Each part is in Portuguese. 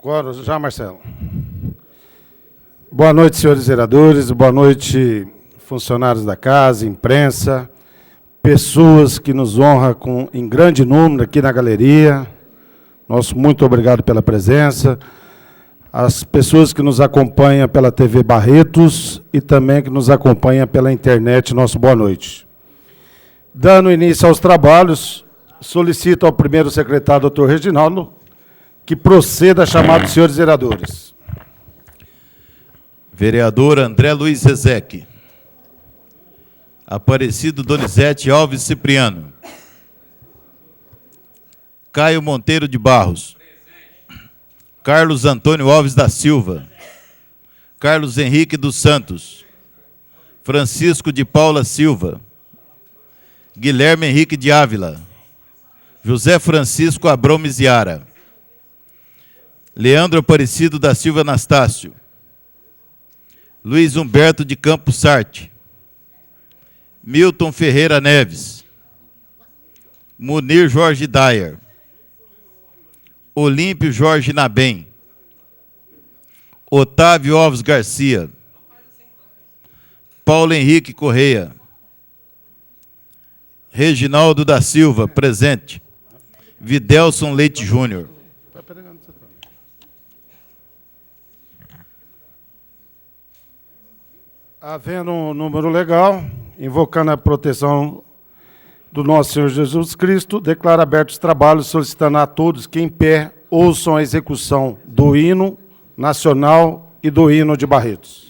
Agora já, Marcelo. Boa noite, senhores vereadores, boa noite, funcionários da casa, imprensa, pessoas que nos honram em grande número aqui na galeria. Nosso muito obrigado pela presença. As pessoas que nos acompanham pela TV Barretos e também que nos acompanham pela internet, nosso boa noite. Dando início aos trabalhos, solicito ao primeiro secretário, doutor Reginaldo, que proceda a chamar dos senhores vereadores. Vereador André Luiz Ezeque. Aparecido Donizete Alves Cipriano. Caio Monteiro de Barros. Carlos Antônio Alves da Silva. Carlos Henrique dos Santos. Francisco de Paula Silva. Guilherme Henrique de Ávila. José Francisco Abrão Miziara. Leandro Aparecido da Silva Anastácio. Luiz Humberto de Campos Sarte. Milton Ferreira Neves. Munir Jorge Dyer. Olímpio Jorge Nabem. Otávio Alves Garcia. Paulo Henrique Correia. Reginaldo da Silva, presente. Videlson Leite Júnior. Havendo um número legal, invocando a proteção do nosso Senhor Jesus Cristo, declaro abertos os trabalhos, solicitando a todos que em pé ouçam a execução do hino nacional e do hino de Barretos.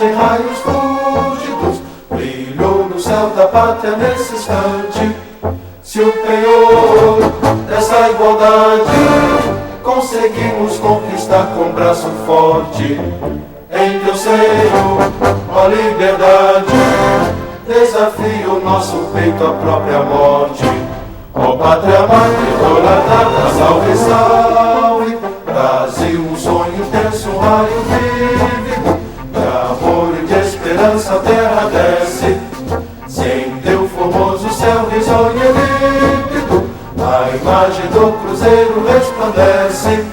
Em raios fúlgidos, brilhou no céu da pátria nesse instante. Se o penhor dessa igualdade conseguimos conquistar com braço forte, em teu seio, ó liberdade, desafia o nosso peito à própria morte. Ó pátria mãe idolatrada, salve, salve, Brasil, um sonho intenso, um raio vívido, a terra desce, sem teu formoso céu risonho e límpido, a imagem do cruzeiro resplandece,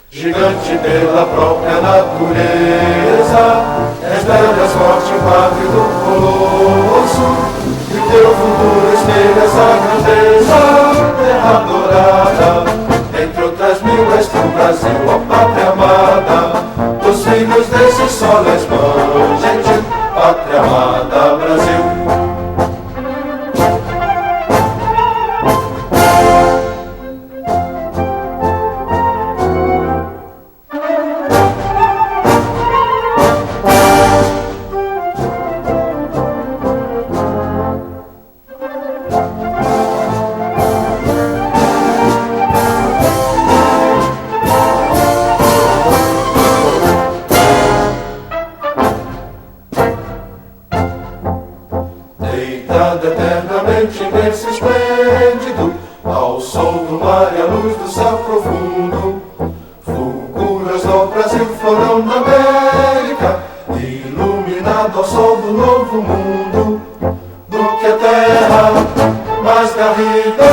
gigante pela própria natureza, és bela, és forte, pátria do colosso, e teu futuro espelha essa grandeza, terra dourada, entre outras mil és tu, Brasil, ó pátria amada, dos filhos desse sol és mãe, gente, pátria amada, Brasil. Imenso esplêndido, ao sol do mar e à luz do céu profundo, fulguras do Brasil, florão da América, iluminado ao sol do novo mundo, do que a terra mais garrida,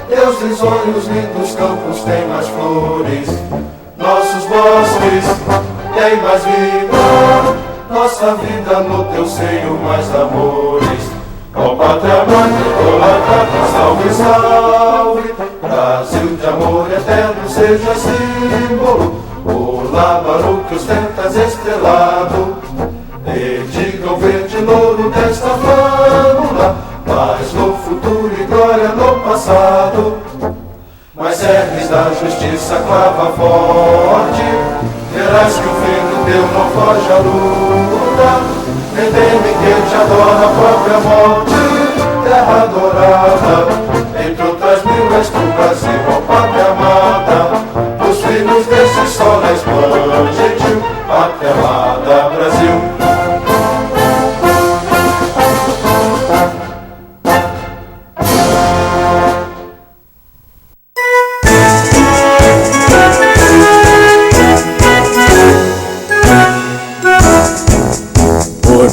teus risonhos lindos campos têm mais flores, nossos bosques têm mais vida, nossa vida no teu seio mais amores. Ó pátria mãe idolatrada, salve, salve, Brasil de amor eterno seja símbolo, o lábaro que ostentas estrelado, e diga o verde louro desta flâmula, paz no futuro e glória no passado. Mas serves da justiça clava forte, verás que o fim do Deus não foge à luta, nem teme quem te adora a própria morte, terra adorada. Entre outras mil és tu, Brasil, ó pátria amada, os filhos desse sol na irmã gentil, pátria amada, Brasil.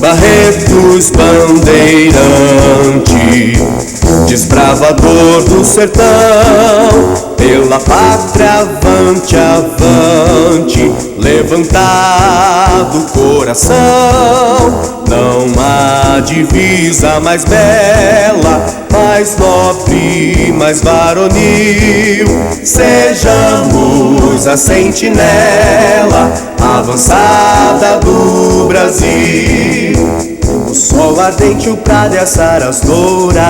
Barretos bandeirante, desbravador do sertão, pela pátria avante, avante, levantado o coração. Não há divisa mais bela, mais nobre, mais varonil. Sejamos a sentinela avançada do Brasil. O sol ardente, o prado e as sarasdoura,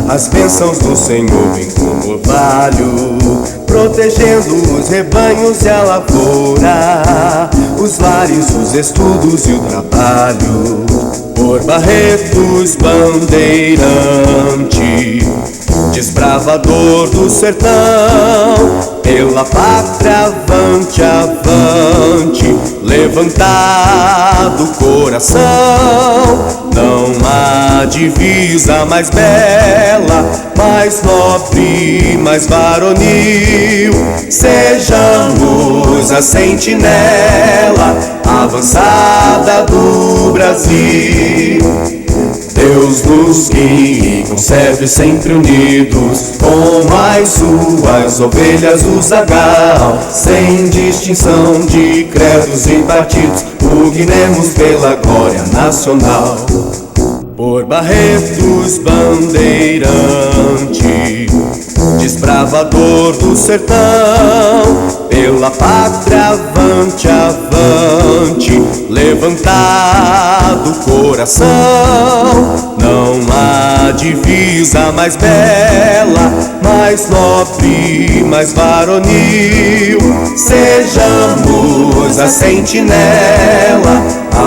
as bênçãos do Senhor vêm como orvalho, protegendo os rebanhos e a lavoura, os lares, os estudos e o trabalho. Por Barretos bandeirante, desbravador do sertão, pela pátria avante, avante, levantado o coração. Não há divisa mais bela, mais nobre, mais varonil. Sejamos a sentinela avançada do Brasil. Deus nos guie e conserve sempre unidos, como as suas ovelhas o zagal, sem distinção de credos e partidos, pugnemos pela glória nacional. Por Barretos bandeirante, desbravador do sertão, pela pátria avante, avante, levantado o coração. Não há divisa mais bela, mais nobre, mais varonil. Sejamos a sentinela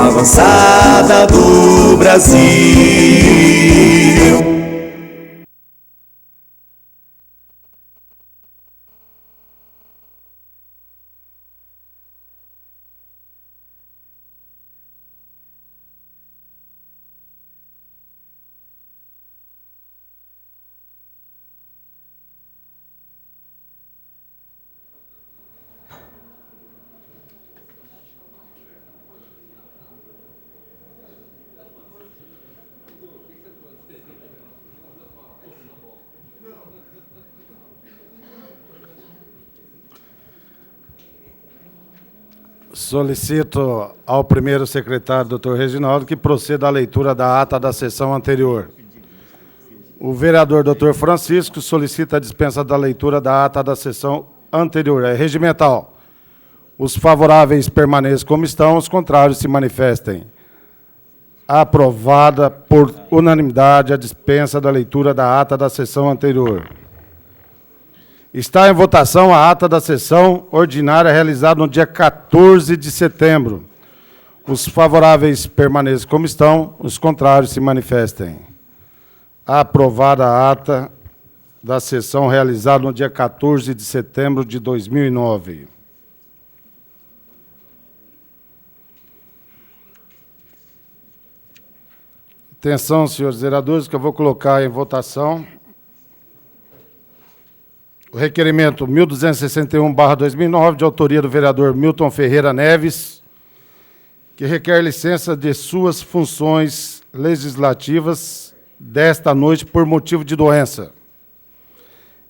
avançada do Brasil. Solicito ao primeiro secretário, doutor Reginaldo, que proceda à leitura da ata da sessão anterior. O vereador doutor Francisco solicita a dispensa da leitura da ata da sessão anterior. É regimental. Os favoráveis permaneçam como estão, os contrários se manifestem. Aprovada por unanimidade a dispensa da leitura da ata da sessão anterior. Está em votação a ata da sessão ordinária realizada no dia 14 de setembro. Os favoráveis permaneçam como estão, os contrários se manifestem. Aprovada a ata da sessão realizada no dia 14 de setembro de 2009. Atenção, senhores vereadores, que eu vou colocar em votação o requerimento 1261/2009, de autoria do vereador Milton Ferreira Neves, que requer licença de suas funções legislativas desta noite por motivo de doença.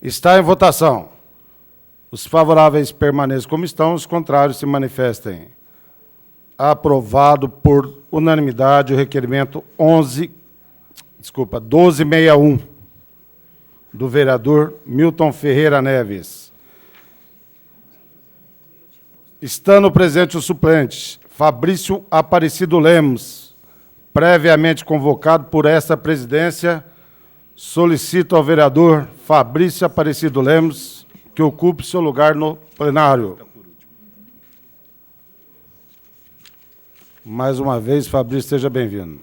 Está em votação. Os favoráveis permaneçam como estão, os contrários se manifestem. Aprovado por unanimidade o requerimento 1261. Do vereador Milton Ferreira Neves. Estando presente o suplente, Fabrício Aparecido Lemos, previamente convocado por esta presidência, solicito ao vereador Fabrício Aparecido Lemos que ocupe seu lugar no plenário. Mais uma vez, Fabrício, seja bem-vindo.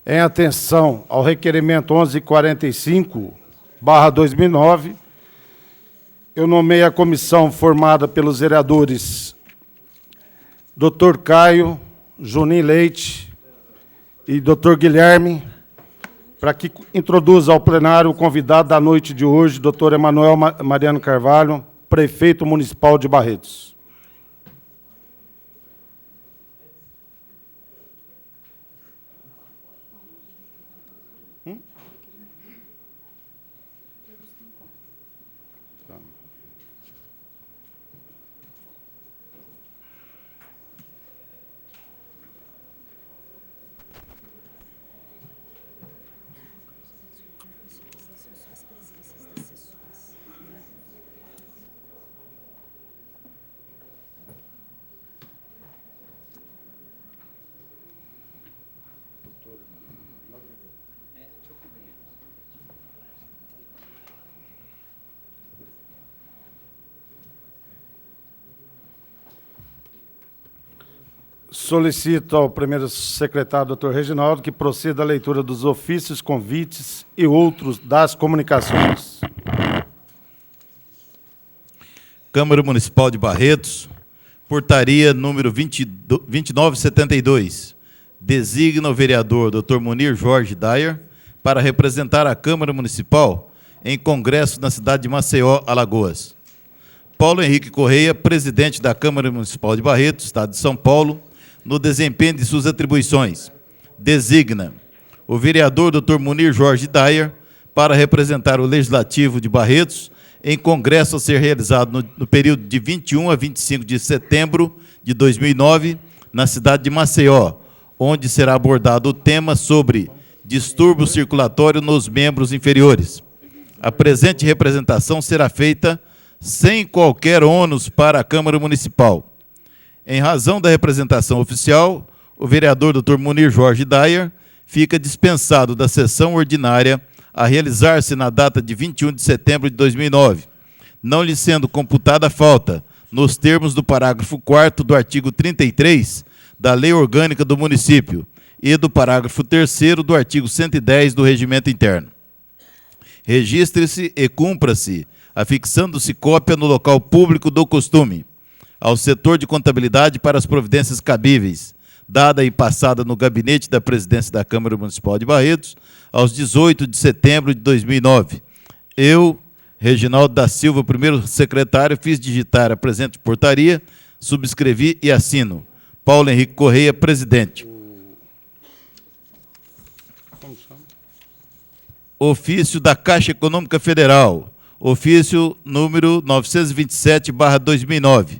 Em atenção ao requerimento 1145/2009, eu nomeei a comissão formada pelos vereadores Dr. Caio, Juninho Leite e Dr. Guilherme, para que introduza ao plenário o convidado da noite de hoje, Dr. Emanuel Mariano Carvalho, prefeito municipal de Barretos. Solicito ao primeiro secretário, doutor Reginaldo, que proceda à leitura dos ofícios, convites e outros das comunicações. Câmara Municipal de Barretos, portaria número 2972, designa o vereador Dr. Munir Jorge Dyer para representar a Câmara Municipal em congresso na cidade de Maceió, Alagoas. Paulo Henrique Correia, presidente da Câmara Municipal de Barretos, Estado de São Paulo, no desempenho de suas atribuições, designa o vereador Dr. Munir Jorge Dyer para representar o Legislativo de Barretos em congresso a ser realizado no período de 21 a 25 de setembro de 2009, na cidade de Maceió, onde será abordado o tema sobre distúrbio circulatório nos membros inferiores. A presente representação será feita sem qualquer ônus para a Câmara Municipal. Em razão da representação oficial, o vereador Dr. Munir Jorge Dyer fica dispensado da sessão ordinária a realizar-se na data de 21 de setembro de 2009, não lhe sendo computada a falta, nos termos do parágrafo 4º do artigo 33 da Lei Orgânica do Município e do parágrafo 3º do artigo 110 do Regimento Interno. Registre-se e cumpra-se, afixando-se cópia no local público do costume, ao setor de contabilidade para as providências cabíveis, dada e passada no gabinete da presidência da Câmara Municipal de Barretos, aos 18 de setembro de 2009. Eu, Reginaldo da Silva, primeiro secretário, fiz digitar a presente portaria, subscrevi e assino. Paulo Henrique Correia, presidente. Ofício da Caixa Econômica Federal, ofício número 927/2009.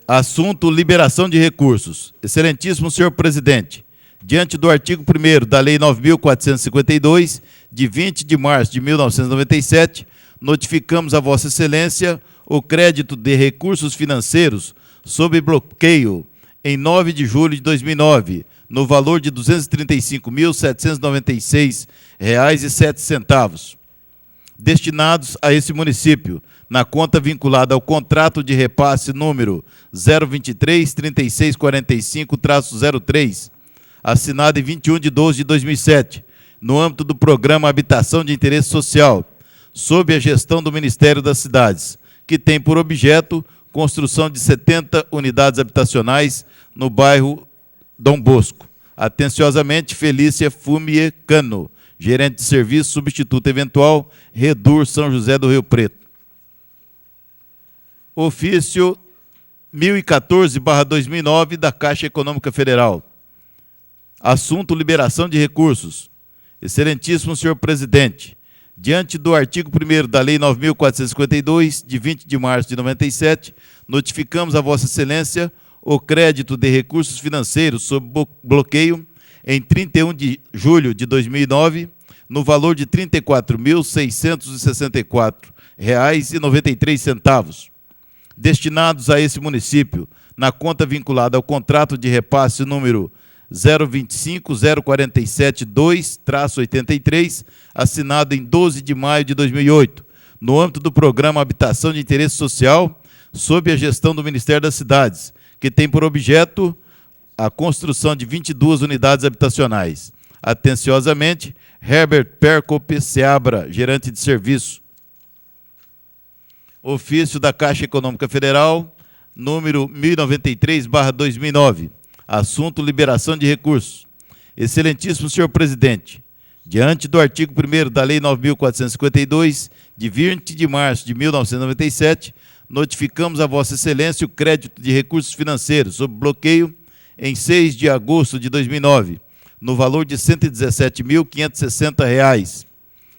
Assunto: liberação de recursos. Excelentíssimo senhor presidente, diante do artigo 1º da Lei 9.452, de 20 de março de 1997, notificamos a Vossa Excelência o crédito de recursos financeiros sob bloqueio em 9 de julho de 2009, no valor de R$ 235.796,07, destinados a esse município, na conta vinculada ao contrato de repasse número 023-3645-03, assinado em 21 de 12 de 2007, no âmbito do Programa Habitação de Interesse Social, sob a gestão do Ministério das Cidades, que tem por objeto construção de 70 unidades habitacionais no bairro Dom Bosco. Atenciosamente, Felícia Fumier Cano, gerente de serviço, substituto eventual, Redur São José do Rio Preto. Ofício 1014/2009 da Caixa Econômica Federal. Assunto: liberação de recursos. Excelentíssimo senhor presidente, diante do artigo 1º da Lei 9.452, de 20 de março de 97, notificamos a Vossa Excelência o crédito de recursos financeiros sob bloqueio em 31 de julho de 2009, no valor de R$ 34.664,93, destinados a esse município, na conta vinculada ao contrato de repasse número 025-047-2-83, assinado em 12 de maio de 2008, no âmbito do Programa Habitação de Interesse Social, sob a gestão do Ministério das Cidades, que tem por objeto a construção de 22 unidades habitacionais. Atenciosamente, Herbert Percope Seabra, gerente de serviço. Ofício da Caixa Econômica Federal, número 1093/2009. Assunto: liberação de recursos. Excelentíssimo senhor presidente, diante do artigo 1º da Lei 9.452, de 20 de março de 1997, notificamos a Vossa Excelência o crédito de recursos financeiros sob bloqueio em 6 de agosto de 2009, no valor de R$ 117.560,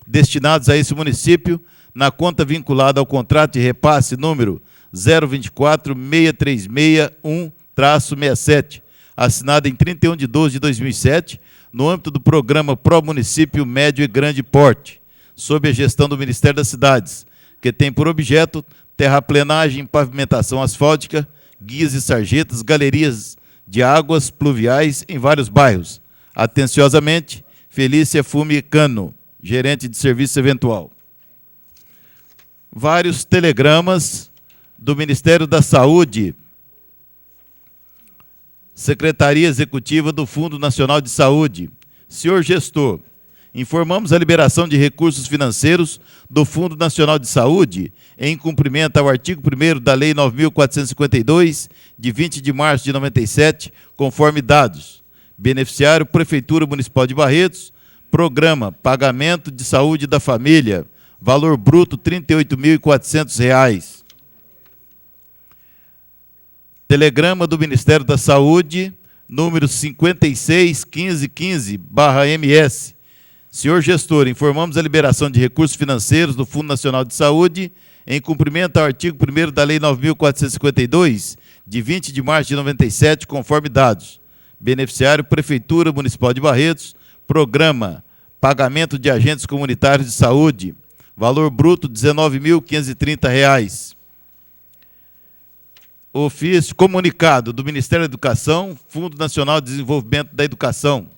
destinados a esse município, na conta vinculada ao contrato de repasse número 024-6361-67, assinado em 31 de 12 de 2007, no âmbito do programa Pro Município Médio e Grande Porte, sob a gestão do Ministério das Cidades, que tem por objeto terraplenagem, pavimentação asfáltica, guias e sarjetas, galerias de águas pluviais em vários bairros. Atenciosamente, Felícia Fumicano, gerente de serviço eventual. Vários telegramas do Ministério da Saúde, Secretaria Executiva do Fundo Nacional de Saúde. Senhor gestor, informamos a liberação de recursos financeiros do Fundo Nacional de Saúde em cumprimento ao artigo 1º da Lei 9.452, de 20 de março de 97, conforme dados. Beneficiário: Prefeitura Municipal de Barretos, programa Pagamento de Saúde da Família, valor bruto R$ 38.400. Telegrama do Ministério da Saúde, número 561515/MS. Senhor gestor, informamos a liberação de recursos financeiros do Fundo Nacional de Saúde em cumprimento ao artigo 1º da Lei 9.452, de 20 de março de 97, conforme dados. Beneficiário: Prefeitura Municipal de Barretos, programa Pagamento de Agentes Comunitários de Saúde, valor bruto R$ 19.530. Ofício comunicado do Ministério da Educação, Fundo Nacional de Desenvolvimento da Educação.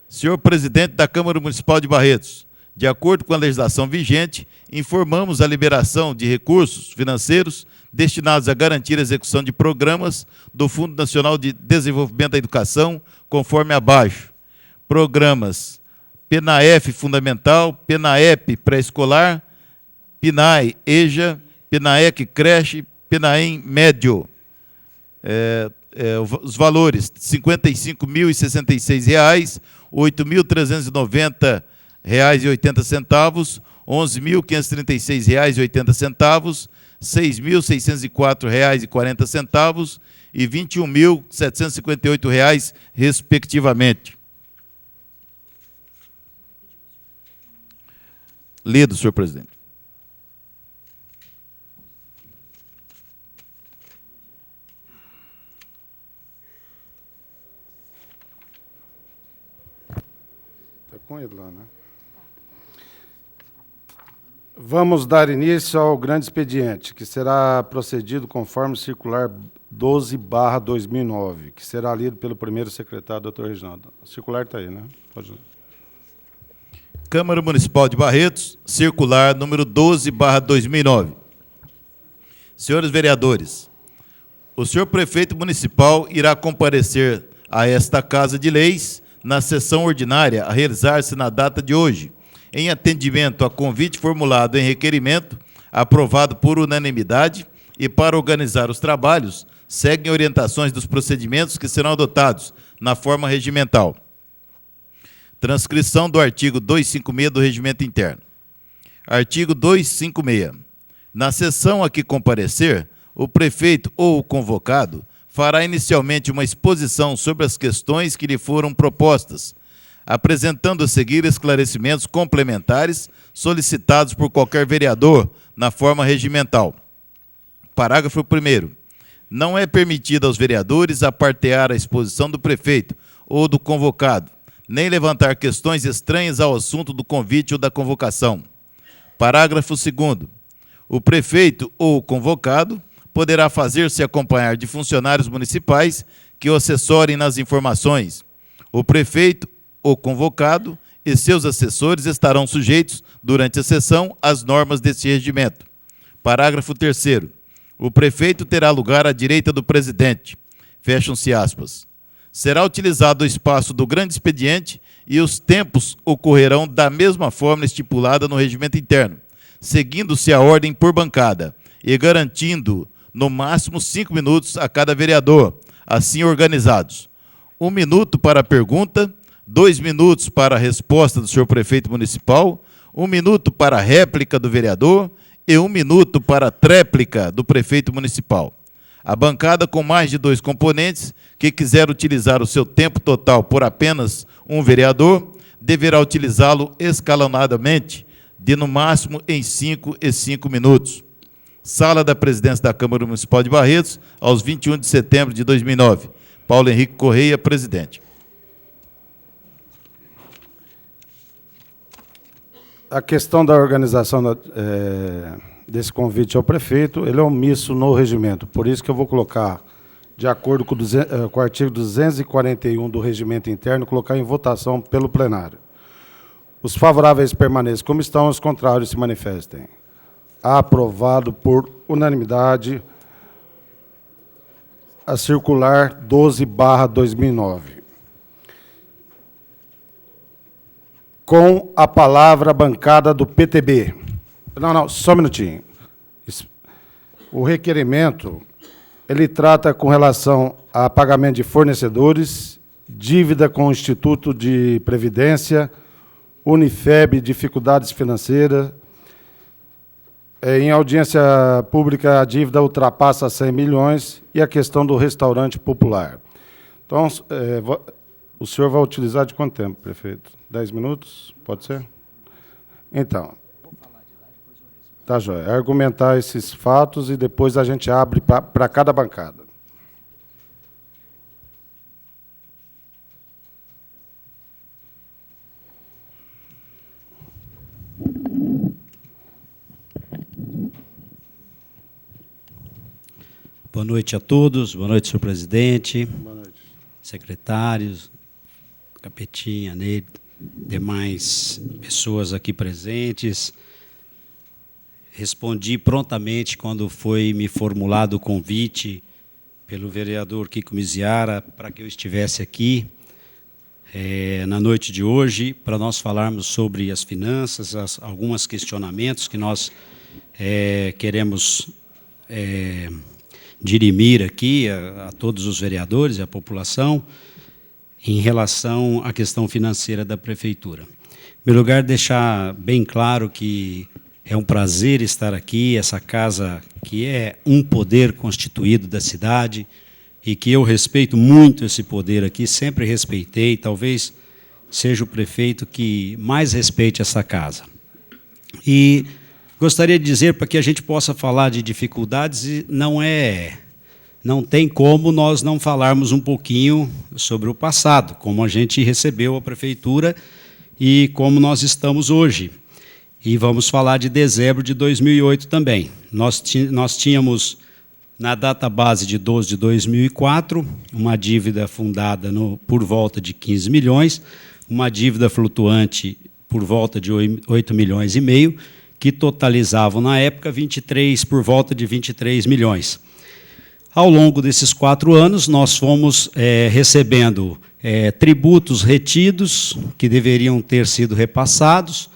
Senhor presidente da Câmara Municipal de Barretos, de acordo com a legislação vigente, informamos a liberação de recursos financeiros destinados a garantir a execução de programas do Fundo Nacional de Desenvolvimento da Educação, conforme abaixo. Programas PNAEF Fundamental, PNAEP Pré-Escolar, PNAE EJA, PNAEC Creche, PNAEM Médio. Os valores: R$ 55.066, R$ 8.390,80, R$ 11.536,80, R$ 6.604,40 e R$ 21.758, respectivamente. Lido, senhor presidente. Está com ele lá, né? Vamos dar início ao grande expediente, que será procedido conforme o circular 12/2009, que será lido pelo primeiro secretário, doutor Reginaldo. O circular está aí, né? Pode... Câmara Municipal de Barretos, circular número 12/2009. Senhores vereadores, o senhor prefeito municipal irá comparecer a esta Casa de Leis na sessão ordinária a realizar-se na data de hoje, em atendimento a convite formulado em requerimento, aprovado por unanimidade, e para organizar os trabalhos, seguem orientações dos procedimentos que serão adotados na forma regimental. Transcrição do artigo 256 do Regimento Interno. Artigo 256. Na sessão a que comparecer, o prefeito ou o convocado fará inicialmente uma exposição sobre as questões que lhe foram propostas, apresentando a seguir esclarecimentos complementares solicitados por qualquer vereador na forma regimental. Parágrafo 1º. Não é permitido aos vereadores apartear a exposição do prefeito ou do convocado, nem levantar questões estranhas ao assunto do convite ou da convocação. Parágrafo 2º. O prefeito ou o convocado poderá fazer-se acompanhar de funcionários municipais que o assessorem nas informações, O prefeito, o convocado e seus assessores estarão sujeitos, durante a sessão, às normas deste regimento. Parágrafo 3º. O prefeito terá lugar à direita do presidente. Fecham-se aspas. Será utilizado o espaço do grande expediente e os tempos ocorrerão da mesma forma estipulada no regimento interno, seguindo-se a ordem por bancada e garantindo, no máximo, 5 minutos a cada vereador, assim organizados. 1 minuto para a pergunta, 2 minutos para a resposta do senhor prefeito municipal, 1 minuto para a réplica do vereador e 1 minuto para a tréplica do prefeito municipal. A bancada com mais de 2 componentes, que quiser utilizar o seu tempo total por apenas um vereador, deverá utilizá-lo escalonadamente, de no máximo em 5 e 5 minutos. Sala da Presidência da Câmara Municipal de Barretos, aos 21 de setembro de 2009. Paulo Henrique Correia, presidente. A questão da organização desse convite ao prefeito, ele é omisso no regimento. Por isso que eu vou colocar, de acordo com o artigo 241 do regimento interno, colocar em votação pelo plenário. Os favoráveis permaneçam como estão, os contrários se manifestem. Aprovado por unanimidade a circular 12/2009. Com a palavra a bancada do PTB. Não, só um minutinho. O requerimento, ele trata com relação a pagamento de fornecedores, dívida com o Instituto de Previdência, Unifeb, dificuldades financeiras. Em audiência pública, a dívida ultrapassa 100 milhões e a questão do restaurante popular. Então, o senhor vai utilizar de quanto tempo, prefeito? 10 minutos? Pode ser? Então. Tá, joia. Argumentar esses fatos e depois a gente abre para cada bancada. Boa noite a todos, boa noite, senhor presidente, Boa noite. secretários, Capetinha, Ney, demais pessoas aqui presentes. Respondi prontamente quando foi me formulado o convite pelo vereador Kiko Miziara para que eu estivesse aqui na noite de hoje, para nós falarmos sobre as finanças, alguns questionamentos que nós queremos dirimir aqui a todos os vereadores e a população em relação à questão financeira da prefeitura. Em primeiro lugar, deixar bem claro que é um prazer estar aqui, essa casa que é um poder constituído da cidade e que eu respeito muito esse poder aqui, sempre respeitei, talvez seja o prefeito que mais respeite essa casa. E gostaria de dizer, para que a gente possa falar de dificuldades, não tem como nós não falarmos um pouquinho sobre o passado, como a gente recebeu a prefeitura e como nós estamos hoje. E vamos falar de dezembro de 2008 também. Nós tínhamos, na data base de 12 de 2004, uma dívida fundada por volta de 15 milhões, uma dívida flutuante por volta de 8 milhões e meio, que totalizavam, na época, por volta de 23 milhões. Ao longo desses 4 anos, nós fomos recebendo tributos retidos, que deveriam ter sido repassados,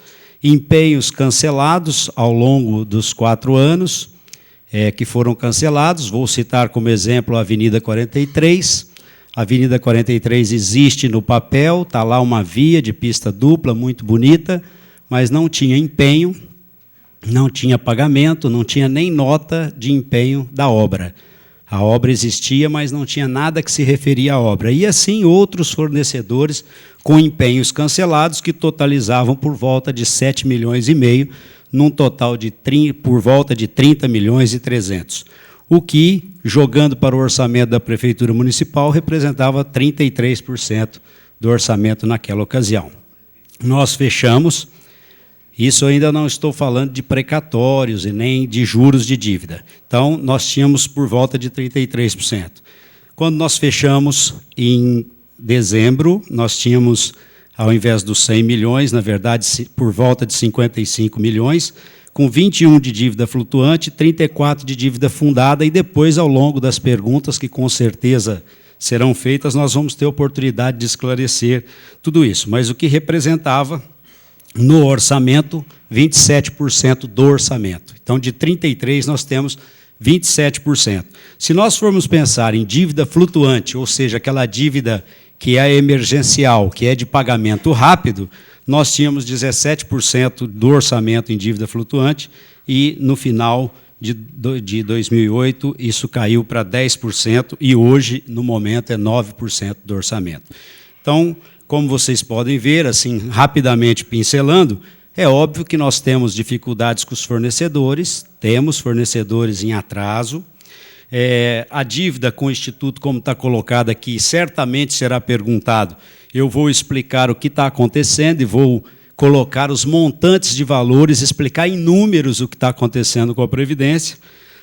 empenhos cancelados ao longo dos 4 anos, que foram cancelados. Vou citar como exemplo a Avenida 43. A Avenida 43 existe no papel, está lá uma via de pista dupla, muito bonita, mas não tinha empenho, não tinha pagamento, não tinha nem nota de empenho da obra. A obra existia, mas não tinha nada que se referia à obra. E assim outros fornecedores com empenhos cancelados que totalizavam por volta de 7 milhões e meio, num total de por volta de 30 milhões e 300. O que, jogando para o orçamento da Prefeitura Municipal, representava 33% do orçamento naquela ocasião. Nós fechamos. Isso ainda não estou falando de precatórios e nem de juros de dívida. Então, nós tínhamos por volta de 33%. Quando nós fechamos, em dezembro, nós tínhamos, ao invés dos 100 milhões, na verdade, por volta de 55 milhões, com 21 de dívida flutuante, 34 de dívida fundada, e depois, ao longo das perguntas, que com certeza serão feitas, nós vamos ter oportunidade de esclarecer tudo isso. Mas o que representava, no orçamento, 27% do orçamento. Então, de 33%, nós temos 27%. Se nós formos pensar em dívida flutuante, ou seja, aquela dívida que é emergencial, que é de pagamento rápido, nós tínhamos 17% do orçamento em dívida flutuante e, no final de 2008, isso caiu para 10% e hoje, no momento, é 9% do orçamento. Então, como vocês podem ver, assim, rapidamente pincelando, é óbvio que nós temos dificuldades com os fornecedores, temos fornecedores em atraso. A dívida com o Instituto, como está colocado aqui, certamente será perguntado. Eu vou explicar o que está acontecendo e vou colocar os montantes de valores, explicar em números o que está acontecendo com a Previdência.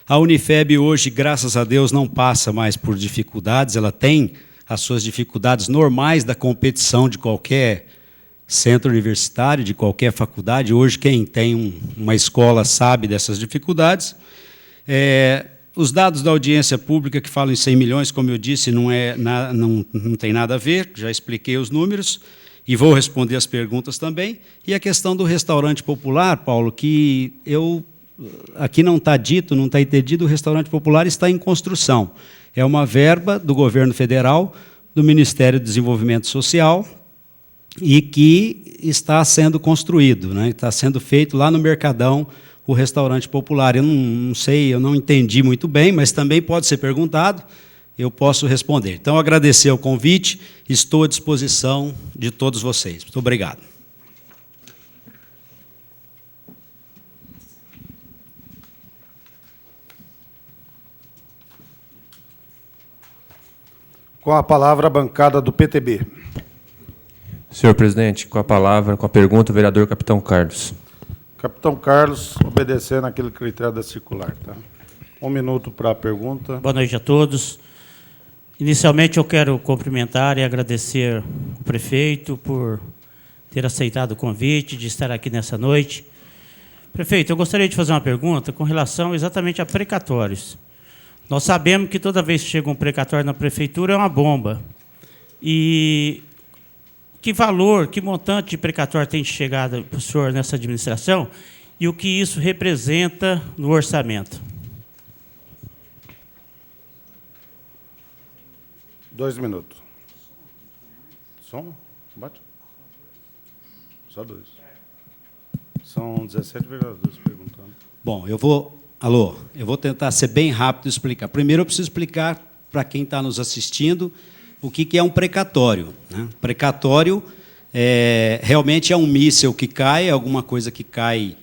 A Unifeb hoje, graças a Deus, não passa mais por dificuldades, ela tem as suas dificuldades normais da competição de qualquer centro universitário, de qualquer faculdade. Hoje, quem tem uma escola sabe dessas dificuldades. Os dados da audiência pública que falam em 100 milhões, como eu disse, não tem nada a ver, já expliquei os números e vou responder as perguntas também. E a questão do restaurante popular, Paulo, que aqui não está dito, não está entendido, o restaurante popular está em construção. É uma verba do governo federal, do Ministério do Desenvolvimento Social, e que está sendo construído, né? Está sendo feito lá no Mercadão, o restaurante popular. Eu não sei, eu não entendi muito bem, mas também pode ser perguntado, eu posso responder. Então, agradecer o convite, estou à disposição de todos vocês. Muito obrigado. Com a palavra, a bancada do PTB. Senhor presidente, com a palavra, com a pergunta, o vereador Capitão Carlos. Capitão Carlos, obedecendo aquele critério da circular. Tá? 1 minuto para a pergunta. Boa noite a todos. Inicialmente, eu quero cumprimentar e agradecer o prefeito por ter aceitado o convite de estar aqui nessa noite. Prefeito, eu gostaria de fazer uma pergunta com relação exatamente a precatórios. Nós sabemos que toda vez que chega um precatório na prefeitura é uma bomba. E que valor, que montante de precatório tem chegado para o senhor nessa administração e o que isso representa no orçamento? 2 minutos. Som? Bate? Só 2. São 17 vereadores perguntando. Bom, eu vou tentar ser bem rápido e explicar. Primeiro, eu preciso explicar para quem está nos assistindo o que é um precatório, né? Precatório realmente é um míssil que cai, alguma coisa que cai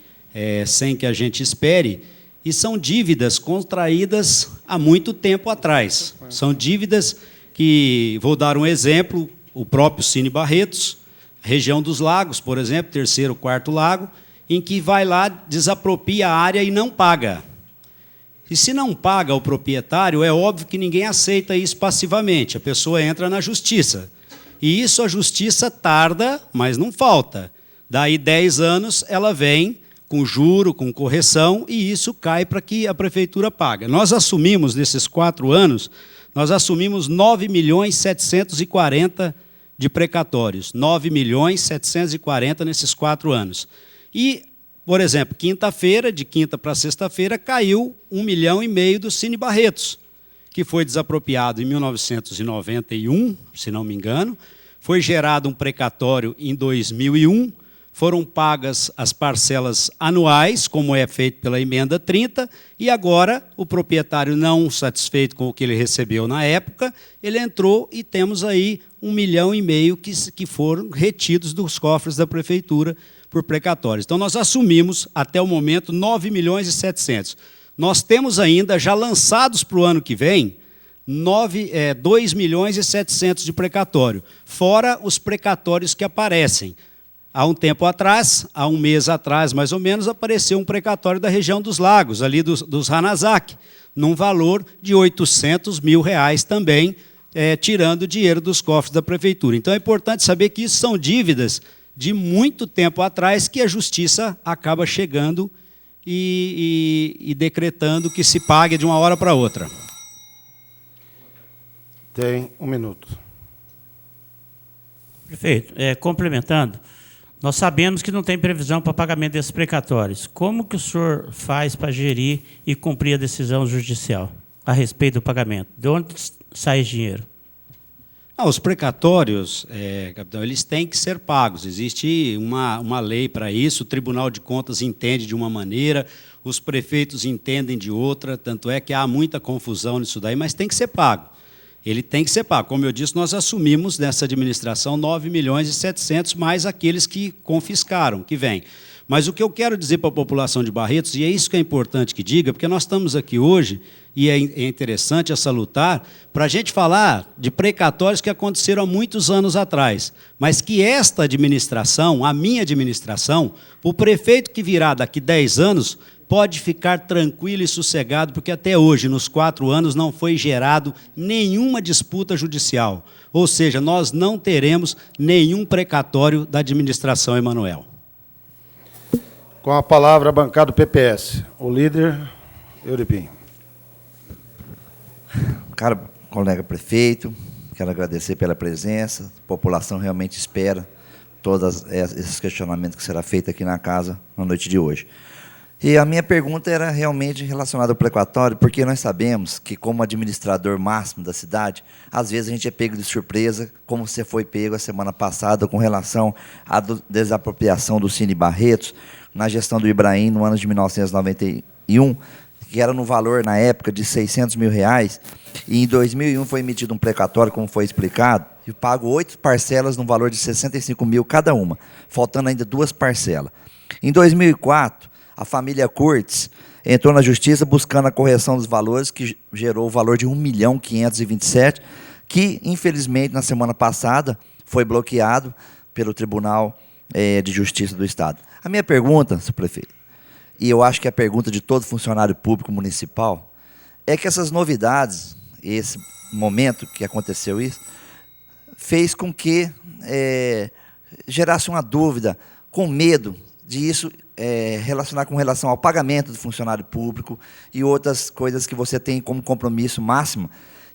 sem que a gente espere, e são dívidas contraídas há muito tempo atrás. São dívidas que, vou dar um exemplo, o próprio Cine Barretos, região dos lagos, por exemplo, 3º, 4º lago, em que vai lá, desapropria a área e não paga. E se não paga o proprietário, é óbvio que ninguém aceita isso passivamente, a pessoa entra na justiça. E isso a justiça tarda, mas não falta. Daí 10 anos ela vem com juro, com correção, e isso cai para que a prefeitura pague. Nós assumimos, nesses 4 anos, nós assumimos 9.740.000 de precatórios. 9.740.000 nesses 4 anos. E, por exemplo, quinta-feira, de quinta para sexta-feira, caiu 1,5 milhão do Cine Barretos, que foi desapropriado em 1991, se não me engano, foi gerado um precatório em 2001, foram pagas as parcelas anuais, como é feito pela emenda 30, e agora o proprietário, não satisfeito com o que ele recebeu na época, ele entrou e temos aí 1,5 milhão que foram retidos dos cofres da prefeitura por precatórios. Então, nós assumimos, até o momento, 9.700.000. Nós temos ainda, já lançados para o ano que vem, 2.700.000 de precatório, fora os precatórios que aparecem. Há um tempo atrás, há um mês atrás, mais ou menos, apareceu um precatório da região dos lagos, ali dos Hanazaki, num valor de R$ 800 mil também, tirando dinheiro dos cofres da prefeitura. Então é importante saber que isso são dívidas de muito tempo atrás que a justiça acaba chegando e decretando que se pague de uma hora para outra. Tem 1 minuto. Prefeito, complementando, nós sabemos que não tem previsão para pagamento desses precatórios. Como que o senhor faz para gerir e cumprir a decisão judicial a respeito do pagamento? De onde sai esse dinheiro? Os precatórios, capitão, eles têm que ser pagos. Existe uma lei para isso, o Tribunal de Contas entende de uma maneira, os prefeitos entendem de outra, tanto é que há muita confusão nisso daí, mas tem que ser pago. Ele tem que ser pago. Como eu disse, nós assumimos nessa administração 9.700.000 mais aqueles que confiscaram, que vêm. Mas o que eu quero dizer para a população de Barretos, e é isso que é importante que diga, porque nós estamos aqui hoje, e é interessante, é salutar, para a gente falar de precatórios que aconteceram há muitos anos atrás, mas que esta administração, a minha administração, o prefeito que virá daqui 10 anos, pode ficar tranquilo e sossegado, porque até hoje, nos 4 anos, não foi gerado nenhuma disputa judicial. Ou seja, nós não teremos nenhum precatório da administração Emanuel. Com a palavra, a bancada do PPS. O líder, Euripinho. Caro colega prefeito, quero agradecer pela presença. A população realmente espera todos esses questionamentos que será feito aqui na casa na noite de hoje. E a minha pergunta era realmente relacionada ao precatório, porque nós sabemos que, como administrador máximo da cidade, às vezes a gente é pego de surpresa, como você foi pego a semana passada com relação à desapropriação do Cine Barretos, na gestão do Ibrahim, no ano de 1991, que era no valor, na época, de R$600 mil, e em 2001 foi emitido um precatório, como foi explicado, e pago 8 parcelas no valor de 65 mil cada uma, faltando ainda 2 parcelas. Em 2004, a família Curtis entrou na justiça buscando a correção dos valores, que gerou o valor de 1.527.000, que, infelizmente, na semana passada, foi bloqueado pelo Tribunal de Justiça do Estado. A minha pergunta, senhor prefeito, e eu acho que é a pergunta de todo funcionário público municipal, é que essas novidades, esse momento que aconteceu isso, fez com que gerasse uma dúvida, com medo de isso relacionar com relação ao pagamento do funcionário público e outras coisas que você tem como compromisso máximo,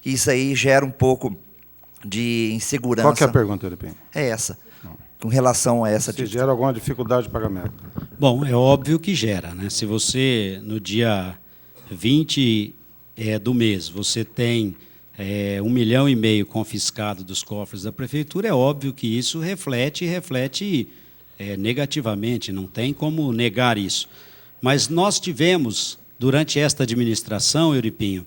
e isso aí gera um pouco de insegurança. Qual que é a pergunta, Euripinho? É essa, com relação a essa... Se gera alguma dificuldade de pagamento? Bom, é óbvio que gera, né? Se você, no dia 20 do mês, você tem 1,5 milhão confiscado dos cofres da prefeitura, é óbvio que isso reflete negativamente, não tem como negar isso. Mas nós tivemos, durante esta administração, Euripinho,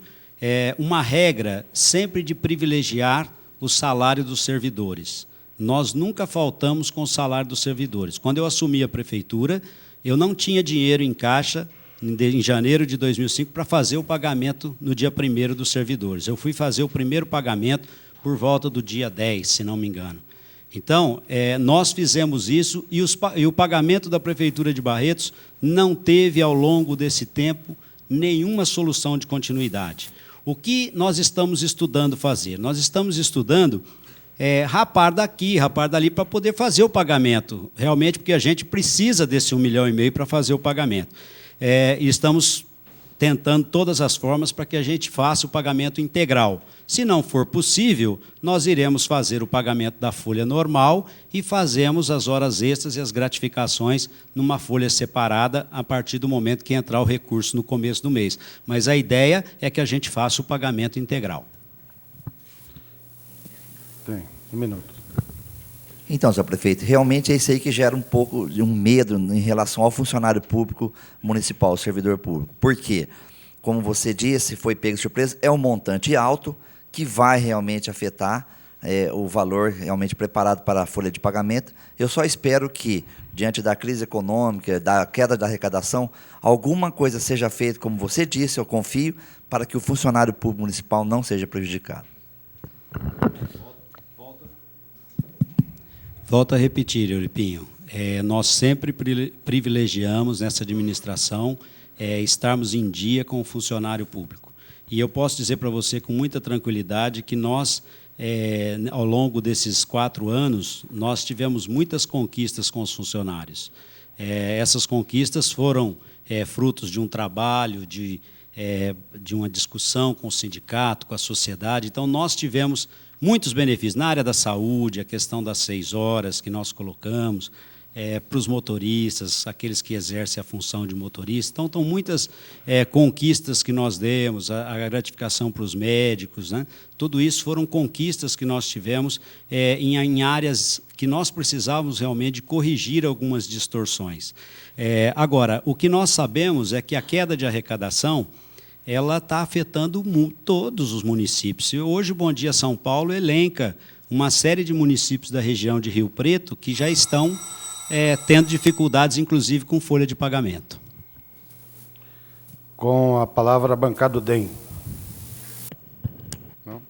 uma regra sempre de privilegiar o salário dos servidores. Nós nunca faltamos com o salário dos servidores. Quando eu assumi a prefeitura, eu não tinha dinheiro em caixa, em janeiro de 2005, para fazer o pagamento no dia 1º dos servidores. Eu fui fazer o primeiro pagamento por volta do dia 10, se não me engano. Então, nós fizemos isso e o pagamento da Prefeitura de Barretos não teve, ao longo desse tempo, nenhuma solução de continuidade. O que nós estamos estudando fazer? Nós estamos estudando rapar daqui, rapar dali, para poder fazer o pagamento, realmente, porque a gente precisa desse 1,5 milhão para fazer o pagamento. E estamos tentando todas as formas para que a gente faça o pagamento integral. Se não for possível, nós iremos fazer o pagamento da folha normal e fazemos as horas extras e as gratificações numa folha separada a partir do momento que entrar o recurso no começo do mês. Mas a ideia é que a gente faça o pagamento integral. Tem 1 minuto. Então, senhor prefeito, realmente é isso aí que gera um pouco de um medo em relação ao funcionário público municipal, ao servidor público. Por quê? Como você disse, foi pego de surpresa, é um montante alto que vai realmente afetar o valor realmente preparado para a folha de pagamento. Eu só espero que, diante da crise econômica, da queda da arrecadação, alguma coisa seja feita, como você disse, eu confio, para que o funcionário público municipal não seja prejudicado. Volto a repetir, Euripinho, nós sempre privilegiamos nessa administração estarmos em dia com o funcionário público. E eu posso dizer para você com muita tranquilidade que nós, ao longo desses 4 anos, nós tivemos muitas conquistas com os funcionários. Essas conquistas foram frutos de um trabalho, de uma discussão com o sindicato, com a sociedade. Então, nós tivemos muitos benefícios na área da saúde, a questão das 6 horas que nós colocamos, para os motoristas, aqueles que exercem a função de motorista. Então, estão muitas conquistas que nós demos, a gratificação para os médicos, né? Tudo isso foram conquistas que nós tivemos em áreas que nós precisávamos realmente corrigir algumas distorções. Agora, o que nós sabemos é que a queda de arrecadação ela está afetando todos os municípios. E hoje o Bom Dia São Paulo elenca uma série de municípios da região de Rio Preto que já estão tendo dificuldades, inclusive, com folha de pagamento. Com a palavra, a bancada do DEM. Não?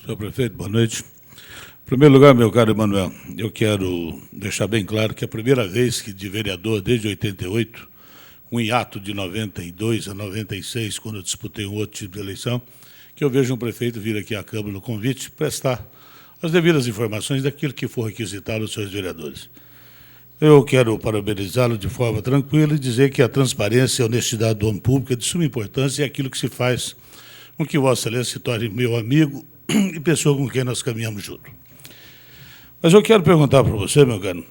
Senhor prefeito, boa noite. Em primeiro lugar, meu caro Emanuel, eu quero deixar bem claro que é a primeira vez que, de vereador, desde 88, um hiato de 92 a 96, quando eu disputei um outro tipo de eleição, que eu vejo um prefeito vir aqui à Câmara no convite prestar as devidas informações daquilo que for requisitado aos seus vereadores. Eu quero parabenizá-lo de forma tranquila e dizer que a transparência e a honestidade do homem público é de suma importância e é aquilo que se faz com que Vossa Excelência se torne meu amigo e pessoa com quem nós caminhamos junto. Mas eu quero perguntar para você, meu caro,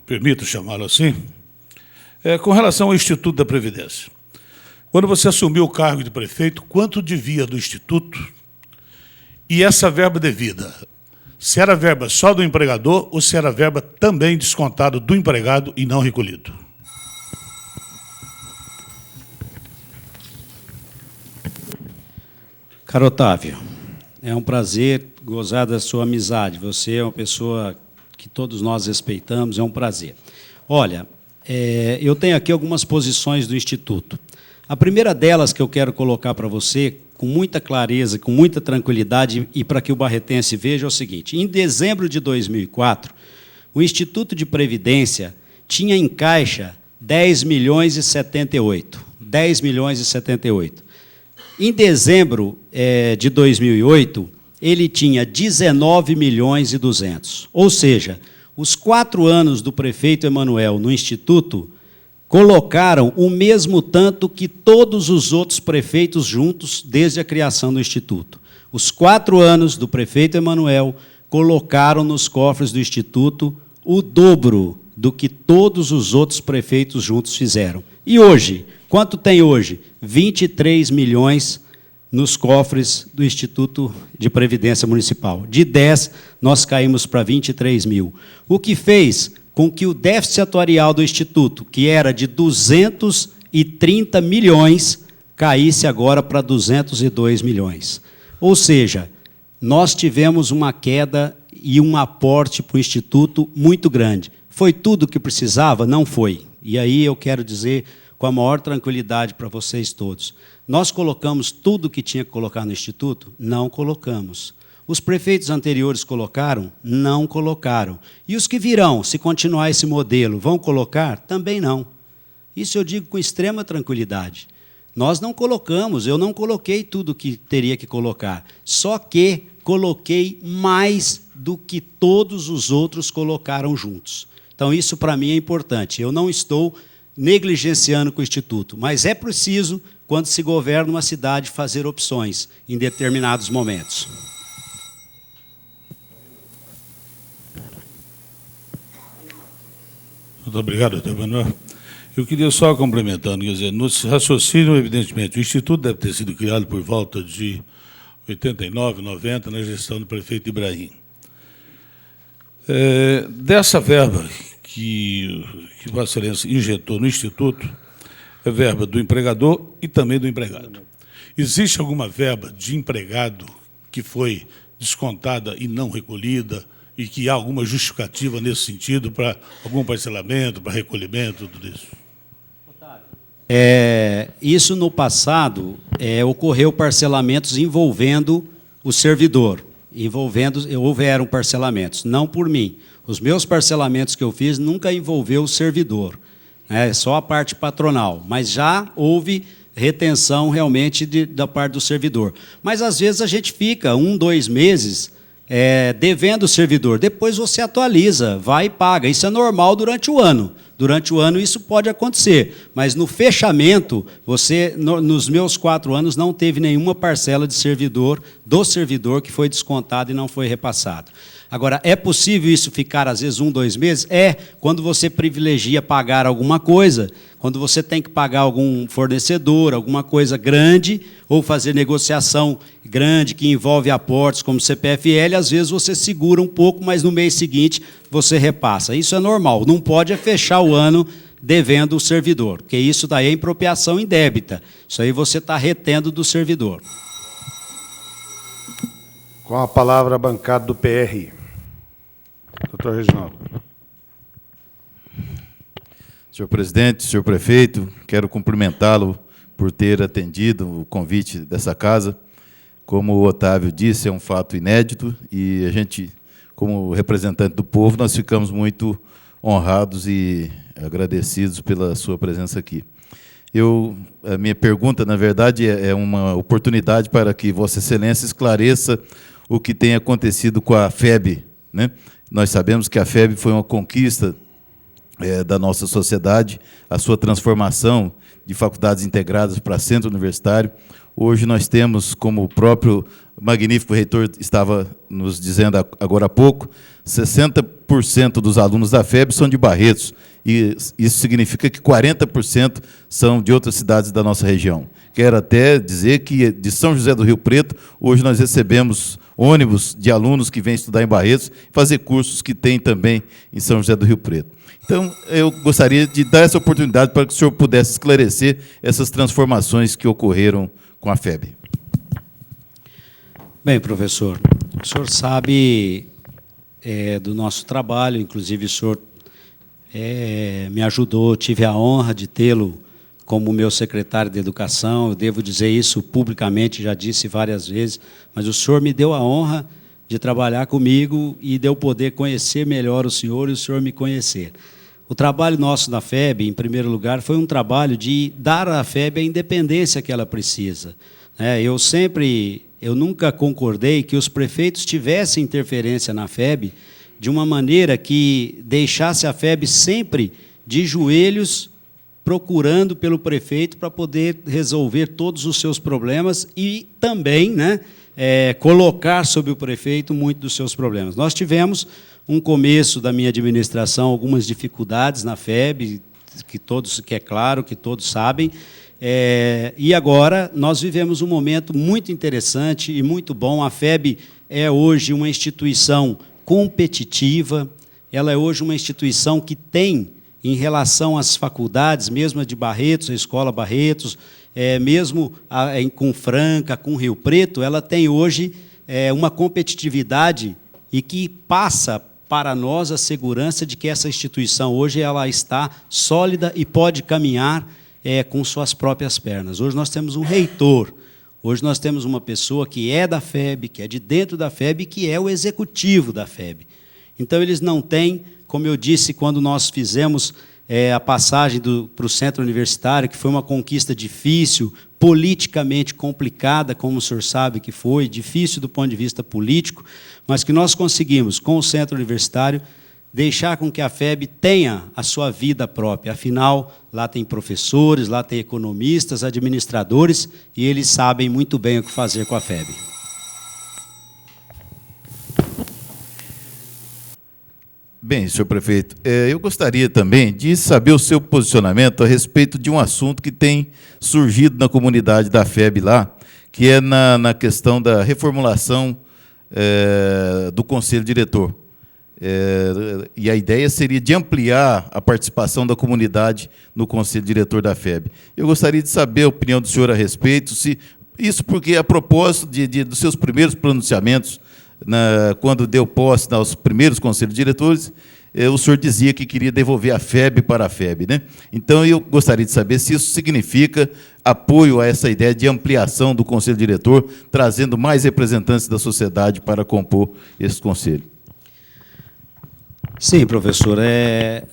permito chamá-lo assim, com relação ao Instituto da Previdência. Quando você assumiu o cargo de prefeito, quanto devia do Instituto? E essa verba devida, se era verba só do empregador ou se era verba também descontada do empregado e não recolhido? Caro Otávio, é um prazer gozar da sua amizade. Você é uma pessoa que todos nós respeitamos, é um prazer. Olha, eu tenho aqui algumas posições do Instituto. A primeira delas que eu quero colocar para você, com muita clareza, com muita tranquilidade, e para que o barretense veja, é o seguinte: em dezembro de 2004, o Instituto de Previdência tinha em caixa 10 milhões e 78. 10 milhões e 78. Em dezembro de 2008, ele tinha 19 milhões e 200. Ou seja, os 4 anos do prefeito Emanuel no Instituto colocaram o mesmo tanto que todos os outros prefeitos juntos desde a criação do Instituto. Os 4 anos do prefeito Emanuel colocaram nos cofres do Instituto o dobro do que todos os outros prefeitos juntos fizeram. E hoje, quanto tem hoje? 23 milhões nos cofres do Instituto de Previdência Municipal. De 10, nós caímos para 23 mil. O que fez com que o déficit atuarial do Instituto, que era de 230 milhões, caísse agora para 202 milhões. Ou seja, nós tivemos uma queda e um aporte para o Instituto muito grande. Foi tudo o que precisava? Não foi. E aí eu quero dizer com a maior tranquilidade para vocês todos. Nós colocamos tudo o que tinha que colocar no Instituto? Não colocamos. Os prefeitos anteriores colocaram? Não colocaram. E os que virão, se continuar esse modelo, vão colocar? Também não. Isso eu digo com extrema tranquilidade. Nós não colocamos, eu não coloquei tudo o que teria que colocar, só que coloquei mais do que todos os outros colocaram juntos. Então, isso para mim é importante. Eu não estou negligenciando com o Instituto, mas é preciso, quando se governa uma cidade, fazer opções em determinados momentos. Muito obrigado, doutor Emanuel. Eu queria só complementando, quer dizer, no raciocínio, evidentemente, o Instituto deve ter sido criado por volta de 89, 90, na gestão do prefeito Ibrahim. Dessa verba que Vossa Excelência injetou no Instituto, é verba do empregador e também do empregado. Existe alguma verba de empregado que foi descontada e não recolhida e que há alguma justificativa nesse sentido para algum parcelamento, para recolhimento, tudo isso? Isso no passado ocorreu parcelamentos envolvendo o servidor, houveram parcelamentos, não por mim. Os meus parcelamentos que eu fiz nunca envolveu o servidor, né? Só a parte patronal, mas já houve retenção realmente da parte do servidor. Mas, às vezes, a gente fica 1, 2 meses devendo o servidor. Depois você atualiza, vai e paga. Isso é normal durante o ano. Durante o ano isso pode acontecer. Mas, no fechamento, você, nos meus 4 anos, não teve nenhuma parcela de servidor, do servidor, que foi descontado e não foi repassado. Agora, é possível isso ficar, às vezes, 1, 2 meses? Quando você privilegia pagar alguma coisa, quando você tem que pagar algum fornecedor, alguma coisa grande, ou fazer negociação grande que envolve aportes como CPFL, às vezes você segura um pouco, mas no mês seguinte você repassa. Isso é normal, não pode fechar o ano devendo o servidor, porque isso daí é impropriação indébita. Isso aí você está retendo do servidor. Com a palavra, a bancada do PR. Doutor Reginaldo. Senhor presidente, senhor prefeito, quero cumprimentá-lo por ter atendido o convite dessa casa. Como o Otávio disse, é um fato inédito e a gente, como representante do povo, nós ficamos muito honrados e agradecidos pela sua presença aqui. A minha pergunta, na verdade, é uma oportunidade para que Vossa Excelência esclareça o que tem acontecido com a FEB, né? Nós sabemos que a FEB foi uma conquista da nossa sociedade, a sua transformação de faculdades integradas para centro universitário. Hoje nós temos, como o próprio magnífico reitor estava nos dizendo agora há pouco, 60% dos alunos da FEB são de Barretos, e isso significa que 40% são de outras cidades da nossa região. Quero até dizer que de São José do Rio Preto, hoje nós recebemos ônibus de alunos que vêm estudar em Barretos, fazer cursos que tem também em São José do Rio Preto. Então, eu gostaria de dar essa oportunidade para que o senhor pudesse esclarecer essas transformações que ocorreram com a FEB. Bem, professor, o senhor sabe do nosso trabalho, inclusive o senhor me ajudou, tive a honra de tê-lo como meu secretário de Educação. Eu devo dizer isso publicamente, já disse várias vezes, mas o senhor me deu a honra de trabalhar comigo e de eu poder conhecer melhor o senhor e o senhor me conhecer. O trabalho nosso na FEB, em primeiro lugar, foi um trabalho de dar à FEB a independência que ela precisa. Eu nunca concordei que os prefeitos tivessem interferência na FEB de uma maneira que deixasse a FEB sempre de joelhos, procurando pelo prefeito para poder resolver todos os seus problemas e também, colocar sobre o prefeito muitos dos seus problemas. Nós tivemos um começo da minha administração, algumas dificuldades na FEB, que é claro, que todos sabem, e agora nós vivemos um momento muito interessante e muito bom. A FEB é hoje uma instituição competitiva, ela é hoje uma instituição que tem, em relação às faculdades, mesmo a de Barretos, a Escola Barretos, mesmo com Franca, com Rio Preto, ela tem hoje uma competitividade e que passa para nós a segurança de que essa instituição hoje ela está sólida e pode caminhar com suas próprias pernas. Hoje nós temos um reitor, hoje nós temos uma pessoa que é da FEB, que é de dentro da FEB, que é o executivo da FEB. Então, eles não têm, como eu disse, quando nós fizemos a passagem para o centro universitário, que foi uma conquista difícil, politicamente complicada, como o senhor sabe que foi, difícil do ponto de vista político, mas que nós conseguimos, com o centro universitário, deixar com que a FEB tenha a sua vida própria. Afinal, lá tem professores, lá tem economistas, administradores, e eles sabem muito bem o que fazer com a FEB. Bem, senhor prefeito, eu gostaria também de saber o seu posicionamento a respeito de um assunto que tem surgido na comunidade da FEB lá, que é na questão da reformulação do Conselho Diretor. E a ideia seria de ampliar a participação da comunidade no Conselho Diretor da FEB. Eu gostaria de saber a opinião do senhor a respeito, isso porque, a propósito dos seus primeiros pronunciamentos, quando deu posse aos primeiros conselhos diretores, o senhor dizia que queria devolver a FEB para a FEB, né? Então, eu gostaria de saber se isso significa apoio a essa ideia de ampliação do conselho diretor, trazendo mais representantes da sociedade para compor esse conselho. Sim, professor.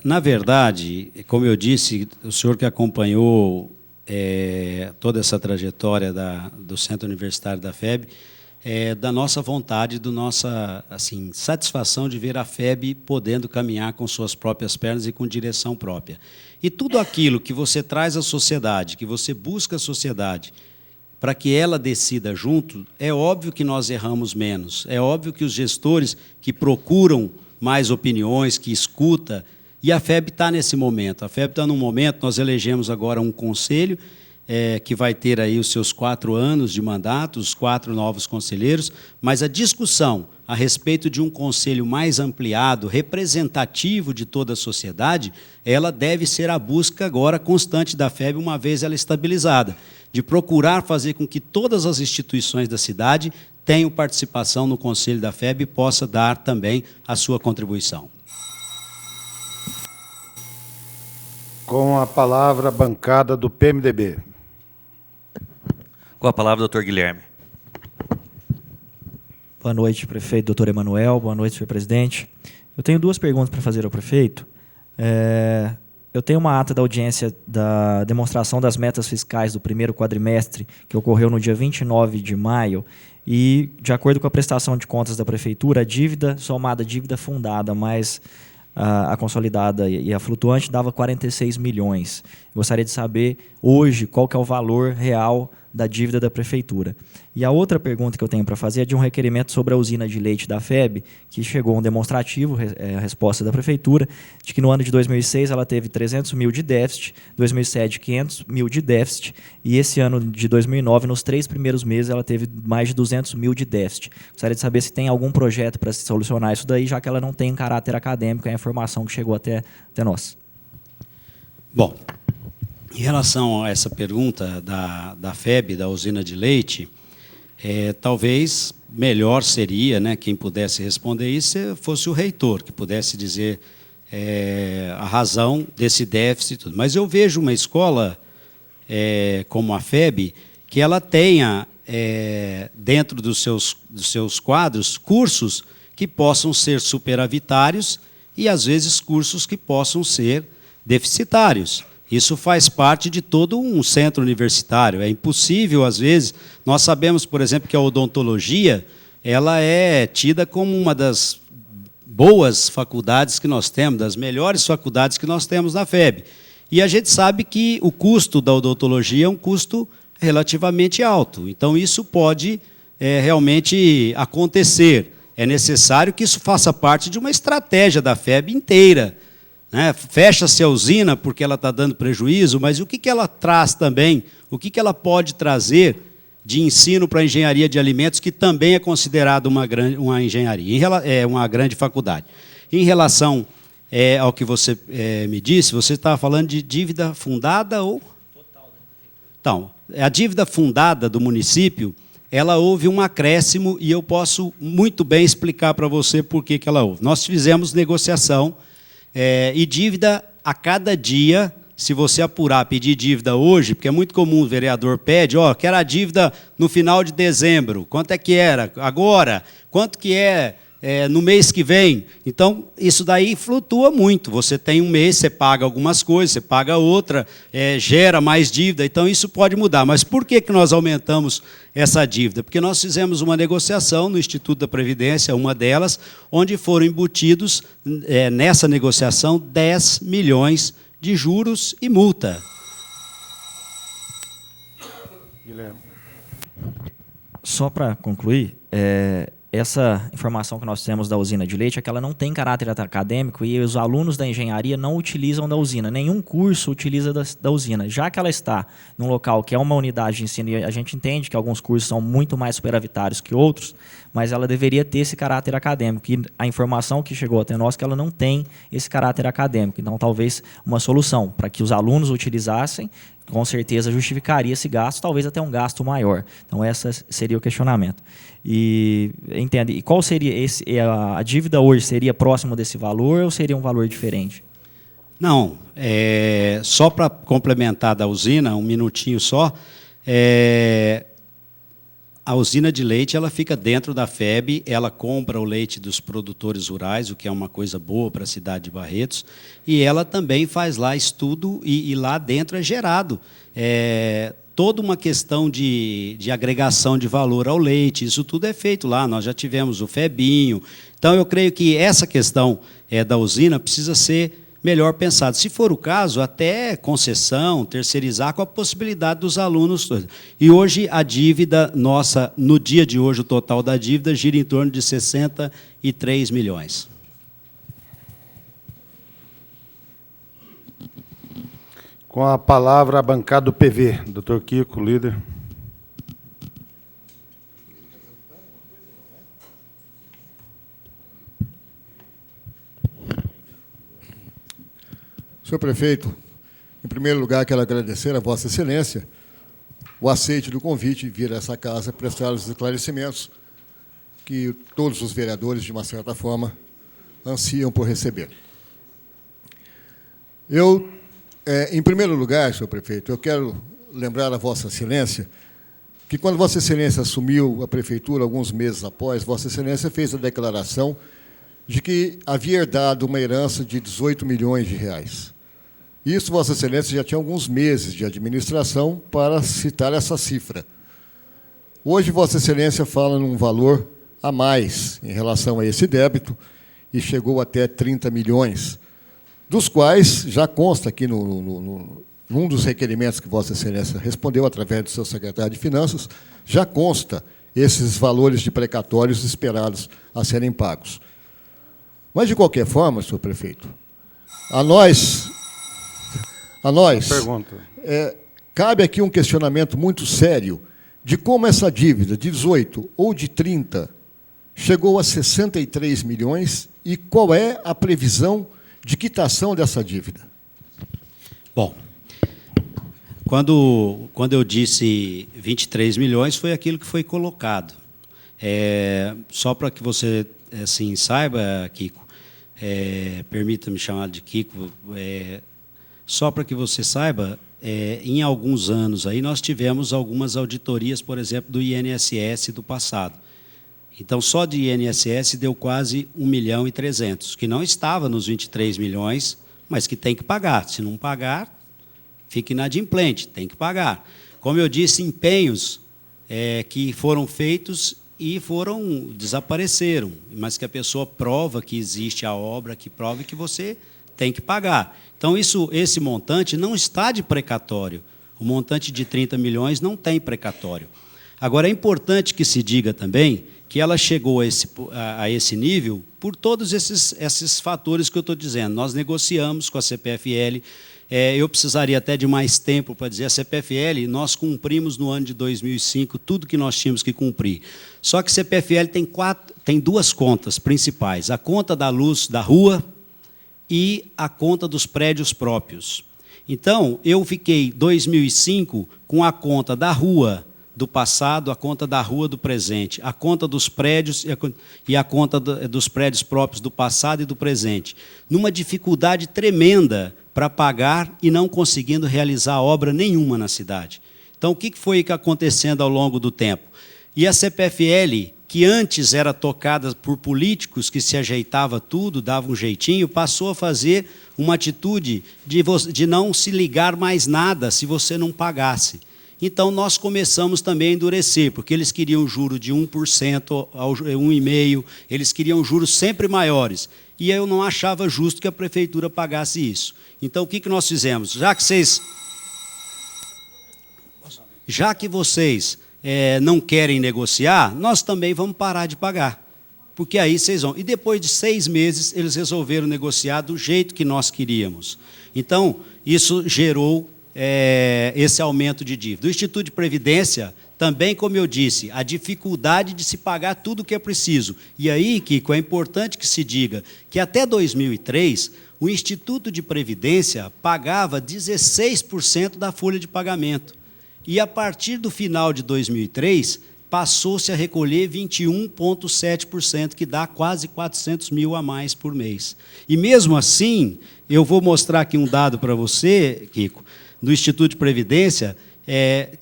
Na verdade, como eu disse, o senhor que acompanhou toda essa trajetória do Centro Universitário da FEB, da nossa vontade, da nossa satisfação de ver a FEB podendo caminhar com suas próprias pernas e com direção própria. E tudo aquilo que você traz à sociedade, que você busca a sociedade, para que ela decida junto, é óbvio que nós erramos menos. É óbvio que os gestores que procuram mais opiniões, que escuta, e a FEB está nesse momento. A FEB está num momento, nós elegemos agora um conselho, que vai ter aí os seus 4 anos de mandato, os 4 novos conselheiros, mas a discussão a respeito de um conselho mais ampliado, representativo de toda a sociedade, ela deve ser a busca agora constante da FEB, uma vez ela estabilizada, de procurar fazer com que todas as instituições da cidade tenham participação no conselho da FEB e possa dar também a sua contribuição. Com a palavra, a bancada do PMDB. Com a palavra, doutor Guilherme. Boa noite, prefeito, doutor Emanuel. Boa noite, senhor presidente. Eu tenho 2 perguntas para fazer ao prefeito. Eu tenho uma ata da audiência da demonstração das metas fiscais do primeiro quadrimestre, que ocorreu no dia 29 de maio, e, de acordo com a prestação de contas da prefeitura, a dívida somada à dívida fundada mais a consolidada e a flutuante dava 46 milhões. Gostaria de saber, hoje, qual que é o valor real da dívida da prefeitura. E a outra pergunta que eu tenho para fazer é de um requerimento sobre a usina de leite da FEB, que chegou um demonstrativo, a resposta da prefeitura, de que no ano de 2006 ela teve 300 mil de déficit, 2007 500 mil de déficit, e esse ano de 2009, nos 3 primeiros meses, ela teve mais de 200 mil de déficit. Gostaria de saber se tem algum projeto para se solucionar isso daí, já que ela não tem caráter acadêmico, é a informação que chegou até nós. Bom, em relação a essa pergunta da FEB, da usina de leite, talvez melhor seria, quem pudesse responder isso fosse o reitor, que pudesse dizer a razão desse déficit e tudo. Mas eu vejo uma escola como a FEB, que ela tenha dentro dos seus quadros cursos que possam ser superavitários e, às vezes, cursos que possam ser deficitários. Isso faz parte de todo um centro universitário. É impossível, às vezes, nós sabemos, por exemplo, que a odontologia ela é tida como uma das boas faculdades que nós temos, das melhores faculdades que nós temos na FEB. E a gente sabe que o custo da odontologia é um custo relativamente alto. Então, isso pode realmente acontecer. É necessário que isso faça parte de uma estratégia da FEB inteira. Fecha-se a usina porque ela está dando prejuízo, mas o que ela traz também? O que ela pode trazer de ensino para a engenharia de alimentos, que também é considerado uma engenharia, uma grande faculdade. Em relação ao que você me disse, você estava falando de dívida fundada ou... Então, a dívida fundada do município, ela houve um acréscimo, e eu posso muito bem explicar para você por que ela houve. Nós fizemos negociação, e dívida a cada dia, se você apurar, pedir dívida hoje, porque é muito comum o vereador pede, quero a dívida no final de dezembro, quanto é que era agora, quanto que é no mês que vem. Então, isso daí flutua muito. Você tem um mês, você paga algumas coisas, você paga outra, gera mais dívida, então isso pode mudar. Mas por que nós aumentamos essa dívida? Porque nós fizemos uma negociação no Instituto da Previdência, uma delas, onde foram embutidos, nessa negociação, 10 milhões de juros e multa. Guilherme. Só para concluir, essa informação que nós temos da usina de leite é que ela não tem caráter acadêmico e os alunos da engenharia não utilizam da usina. Nenhum curso utiliza da usina. Já que ela está num local que é uma unidade de ensino, e a gente entende que alguns cursos são muito mais superavitários que outros, mas ela deveria ter esse caráter acadêmico. E a informação que chegou até nós é que ela não tem esse caráter acadêmico. Então, talvez uma solução para que os alunos utilizassem, com certeza justificaria esse gasto, talvez até um gasto maior. Então, esse seria o questionamento. E entende? E qual seria a dívida hoje? Seria próximo desse valor ou seria um valor diferente? Não, só para complementar da usina, um minutinho só, A usina de leite ela fica dentro da FEB, ela compra o leite dos produtores rurais, o que é uma coisa boa para a cidade de Barretos, e ela também faz lá estudo, e lá dentro é gerado toda uma questão de agregação de valor ao leite, isso tudo é feito lá, nós já tivemos o FEBinho. Então, eu creio que essa questão da usina precisa ser melhor pensado. Se for o caso, até concessão, terceirizar, com a possibilidade dos alunos. E hoje, a dívida nossa, no dia de hoje, o total da dívida gira em torno de 63 milhões. Com a palavra, a bancada do PV. Doutor Kiko, líder. Senhor prefeito, em primeiro lugar, quero agradecer a Vossa Excelência o aceite do convite de vir a essa casa prestar os esclarecimentos que todos os vereadores, de uma certa forma, ansiam por receber. Em primeiro lugar, senhor prefeito, eu quero lembrar a Vossa Excelência que, quando Vossa Excelência assumiu a prefeitura, alguns meses após, Vossa Excelência fez a declaração de que havia herdado uma herança de 18 milhões de reais. Isso, Vossa Excelência, já tinha alguns meses de administração para citar essa cifra. Hoje, Vossa Excelência fala num valor a mais em relação a esse débito, e chegou até 30 milhões, dos quais já consta aqui num dos requerimentos que Vossa Excelência respondeu através do seu secretário de Finanças, já consta esses valores de precatórios esperados a serem pagos. Mas, de qualquer forma, senhor prefeito, a nós cabe aqui um questionamento muito sério de como essa dívida de 18 ou de 30 chegou a 63 milhões e qual é a previsão de quitação dessa dívida. Bom, quando eu disse 23 milhões, foi aquilo que foi colocado. Só para que você assim, saiba, Kiko, permita-me chamar de Kiko, só para que você saiba, em alguns anos aí nós tivemos algumas auditorias, por exemplo, do INSS do passado. Então, só de INSS deu quase 1.300.000, que não estava nos 23 milhões, mas que tem que pagar. Se não pagar, fica inadimplente, tem que pagar. Como eu disse, empenhos que foram feitos e desapareceram, mas que a pessoa prova que existe a obra, que prova que você tem que pagar. Então, esse montante não está de precatório. O montante de 30 milhões não tem precatório. Agora, é importante que se diga também que ela chegou a esse nível por todos esses fatores que eu estou dizendo. Nós negociamos com a CPFL, eu precisaria até de mais tempo para dizer, a CPFL, nós cumprimos no ano de 2005 tudo que nós tínhamos que cumprir. Só que a CPFL tem duas contas principais, a conta da luz da rua e a conta dos prédios próprios. Então, eu fiquei 2005 com a conta da rua do passado, a conta da rua do presente, a conta dos prédios e a conta dos prédios próprios do passado e do presente, numa dificuldade tremenda para pagar e não conseguindo realizar obra nenhuma na cidade. Então, o que foi acontecendo ao longo do tempo? E a CPFL, que antes era tocada por políticos que se ajeitava tudo, dava um jeitinho, passou a fazer uma atitude de não se ligar mais nada se você não pagasse. Então, nós começamos também a endurecer, porque eles queriam juro de 1%, 1,5%, eles queriam juros sempre maiores. E eu não achava justo que a prefeitura pagasse isso. Então, o que nós fizemos? Já que vocês não querem negociar, nós também vamos parar de pagar. Porque aí vocês vão. E depois de 6 meses, eles resolveram negociar do jeito que nós queríamos. Então, isso gerou esse aumento de dívida. O Instituto de Previdência, também, como eu disse, a dificuldade de se pagar tudo o que é preciso. E aí, Kiko, é importante que se diga que até 2003, o Instituto de Previdência pagava 16% da folha de pagamento. E, a partir do final de 2003, passou-se a recolher 21,7%, que dá quase 400 mil a mais por mês. E, mesmo assim, eu vou mostrar aqui um dado para você, Kiko, do Instituto de Previdência,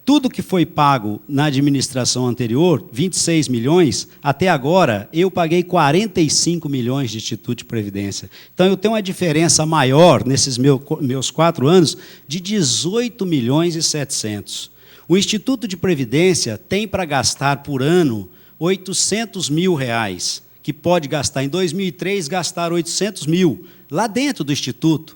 tudo que foi pago na administração anterior, 26 milhões, até agora eu paguei 45 milhões de Instituto de Previdência. Então eu tenho uma diferença maior nesses meus 4 anos de 18 milhões e 700. O Instituto de Previdência tem para gastar por ano 800 mil reais, que pode gastar em 2003, gastar 800 mil lá dentro do Instituto,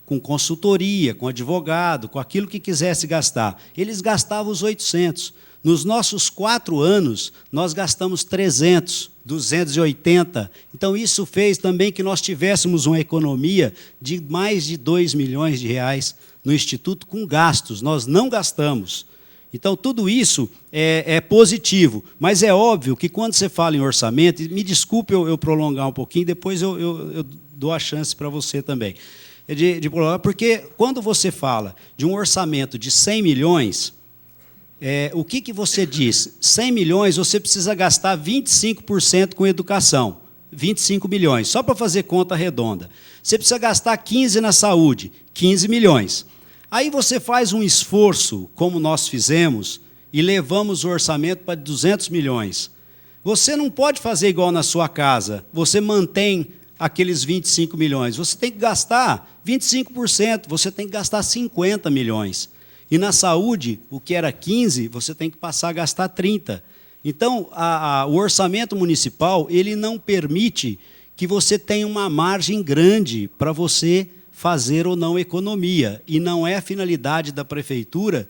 com consultoria, com advogado, com aquilo que quisesse gastar. Eles gastavam os 800. Nos nossos 4 anos, nós gastamos 300, 280. Então, isso fez também que nós tivéssemos uma economia de mais de 2 milhões de reais no Instituto com gastos. Nós não gastamos. Então, tudo isso é positivo, mas é óbvio que quando você fala em orçamento, e me desculpe eu prolongar um pouquinho, depois eu dou a chance para você também, de prolongar, porque quando você fala de um orçamento de 100 milhões, o que você diz? 100 milhões, você precisa gastar 25% com educação, 25 milhões, só para fazer conta redonda. Você precisa gastar 15 na saúde, 15 milhões. Aí você faz um esforço, como nós fizemos, e levamos o orçamento para 200 milhões. Você não pode fazer igual na sua casa, você mantém aqueles 25 milhões. Você tem que gastar 25%, você tem que gastar 50 milhões. E na saúde, o que era 15, você tem que passar a gastar 30. Então, o orçamento municipal, ele não permite que você tenha uma margem grande para você fazer ou não economia. E não é a finalidade da prefeitura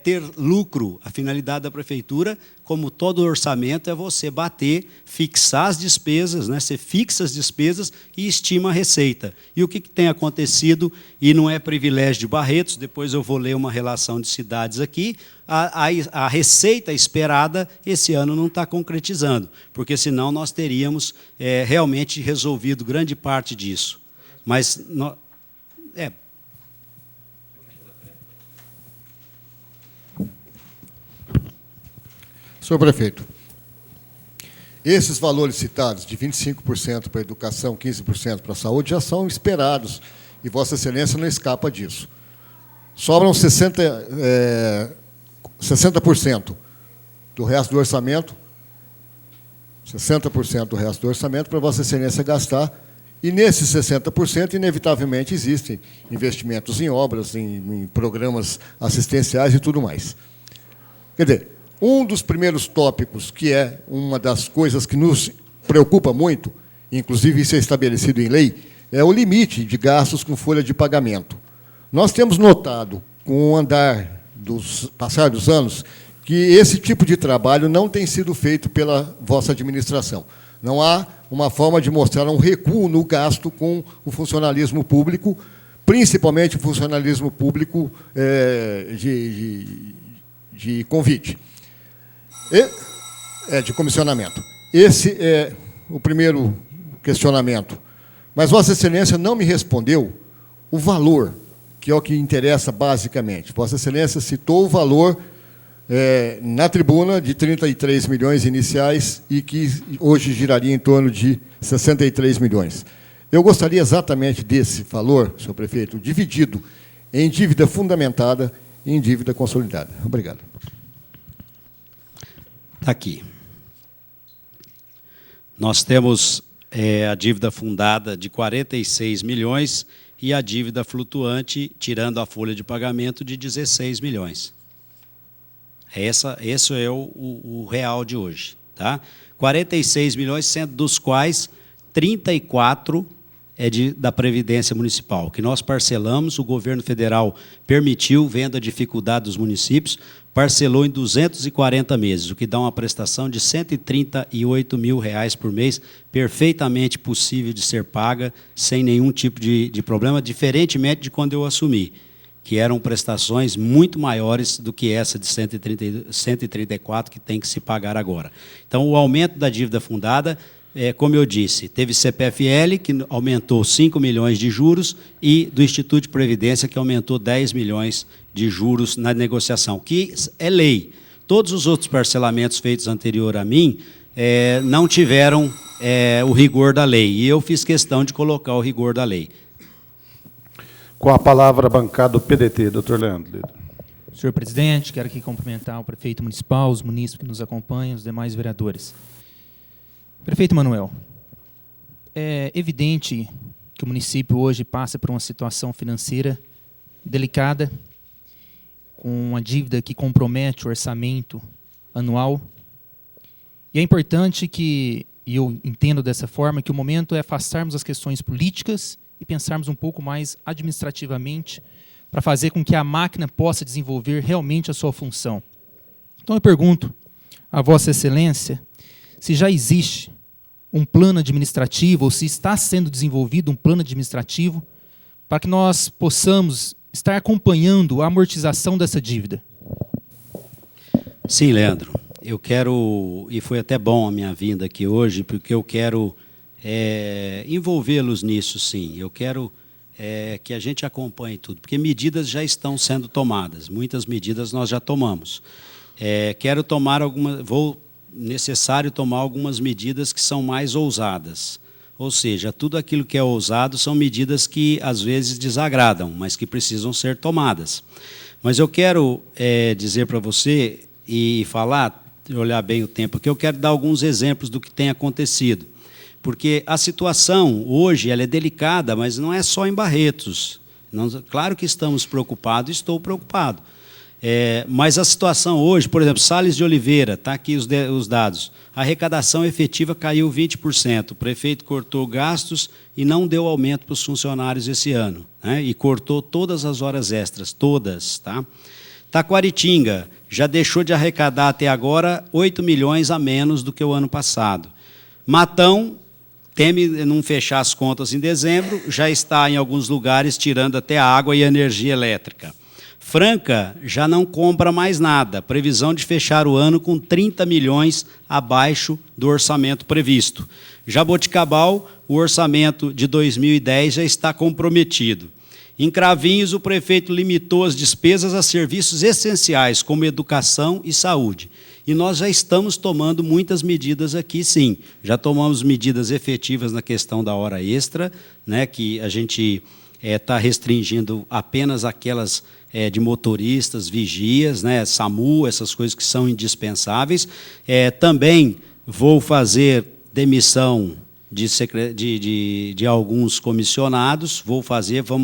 ter lucro. A finalidade da prefeitura, como todo orçamento, é você bater, fixar as despesas, né? Você fixa as despesas e estima a receita. E o que tem acontecido, e não é privilégio de Barretos, depois eu vou ler uma relação de cidades aqui, a receita esperada esse ano não está concretizando, porque senão nós teríamos realmente resolvido grande parte disso. Mas Senhor prefeito, esses valores citados, de 25% para a educação, 15% para a saúde, já são esperados, e Vossa Excelência não escapa disso. Sobram 60% do resto do orçamento, 60% do resto do orçamento para Vossa Excelência gastar, e nesses 60%, inevitavelmente, existem investimentos em obras, em programas assistenciais e tudo mais. Quer dizer, um dos primeiros tópicos, que é uma das coisas que nos preocupa muito, inclusive isso é estabelecido em lei, é o limite de gastos com folha de pagamento. Nós temos notado, com o passar dos anos, que esse tipo de trabalho não tem sido feito pela vossa administração. Não há uma forma de mostrar um recuo no gasto com o funcionalismo público, principalmente o funcionalismo público de convite. De comissionamento. Esse é o primeiro questionamento. Mas Vossa Excelência não me respondeu o valor, que é o que interessa basicamente. Vossa Excelência citou o valor na tribuna de 33 milhões iniciais e que hoje giraria em torno de 63 milhões. Eu gostaria exatamente desse valor, senhor prefeito, dividido em dívida fundamentada e em dívida consolidada. Obrigado. Está aqui. Nós temos a dívida fundada de 46 milhões e a dívida flutuante, tirando a folha de pagamento, de 16 milhões. Esse é o real de hoje. Tá? 46 milhões, sendo dos quais 34 da Previdência Municipal, que nós parcelamos, o governo federal permitiu, vendo a dificuldade dos municípios, parcelou em 240 meses, o que dá uma prestação de R$ 138 mil por mês, perfeitamente possível de ser paga, sem nenhum tipo de problema, diferentemente de quando eu assumi, que eram prestações muito maiores do que essa de 134 que tem que se pagar agora. Então, o aumento da dívida fundada, como eu disse, teve CPFL, que aumentou 5 milhões de juros, e do Instituto de Previdência, que aumentou 10 milhões de juros na negociação, que é lei. Todos os outros parcelamentos feitos anterior a mim não tiveram o rigor da lei, e eu fiz questão de colocar o rigor da lei. Com a palavra, bancada do PDT, doutor Leandro. Senhor presidente, quero aqui cumprimentar o prefeito municipal, os munícipes que nos acompanham, os demais vereadores. Prefeito Manuel, é evidente que o município hoje passa por uma situação financeira delicada, com uma dívida que compromete o orçamento anual. E é importante que, e eu entendo dessa forma, que o momento é afastarmos as questões políticas e pensarmos um pouco mais administrativamente para fazer com que a máquina possa desenvolver realmente a sua função. Então eu pergunto a Vossa Excelência se já existe um plano administrativo, ou se está sendo desenvolvido um plano administrativo para que nós possamos estar acompanhando a amortização dessa dívida. Sim, Leandro. Eu quero, e foi até bom a minha vinda aqui hoje, porque eu quero envolvê-los nisso, sim. Eu quero que a gente acompanhe tudo, porque medidas já estão sendo tomadas, muitas medidas nós já tomamos. Quero tomar necessário tomar algumas medidas que são mais ousadas. Ou seja, tudo aquilo que é ousado são medidas que às vezes desagradam, mas que precisam ser tomadas. Mas eu quero dizer para você e falar, olhar bem o tempo aqui, eu quero dar alguns exemplos do que tem acontecido. Porque a situação hoje ela é delicada, mas não é só em Barretos. Claro que estamos preocupados, estou preocupado. Mas a situação hoje, por exemplo, Sales de Oliveira, está aqui os dados, a arrecadação efetiva caiu 20%, o prefeito cortou gastos e não deu aumento para os funcionários esse ano, né? E cortou todas as horas extras, todas. Tá? Taquaritinga já deixou de arrecadar até agora 8 milhões a menos do que o ano passado. Matão teme não fechar as contas em dezembro, já está em alguns lugares tirando até a água e a energia elétrica. Franca já não compra mais nada, previsão de fechar o ano com 30 milhões abaixo do orçamento previsto. Jaboticabal, o orçamento de 2010 já está comprometido. Em Cravinhos, o prefeito limitou as despesas a serviços essenciais, como educação e saúde. E nós já estamos tomando muitas medidas aqui, sim. Já tomamos medidas efetivas na questão da hora extra, né, que a gente está restringindo apenas aquelas de motoristas, vigias, né, SAMU, essas coisas que são indispensáveis. Também vou fazer demissão de alguns comissionados, vamos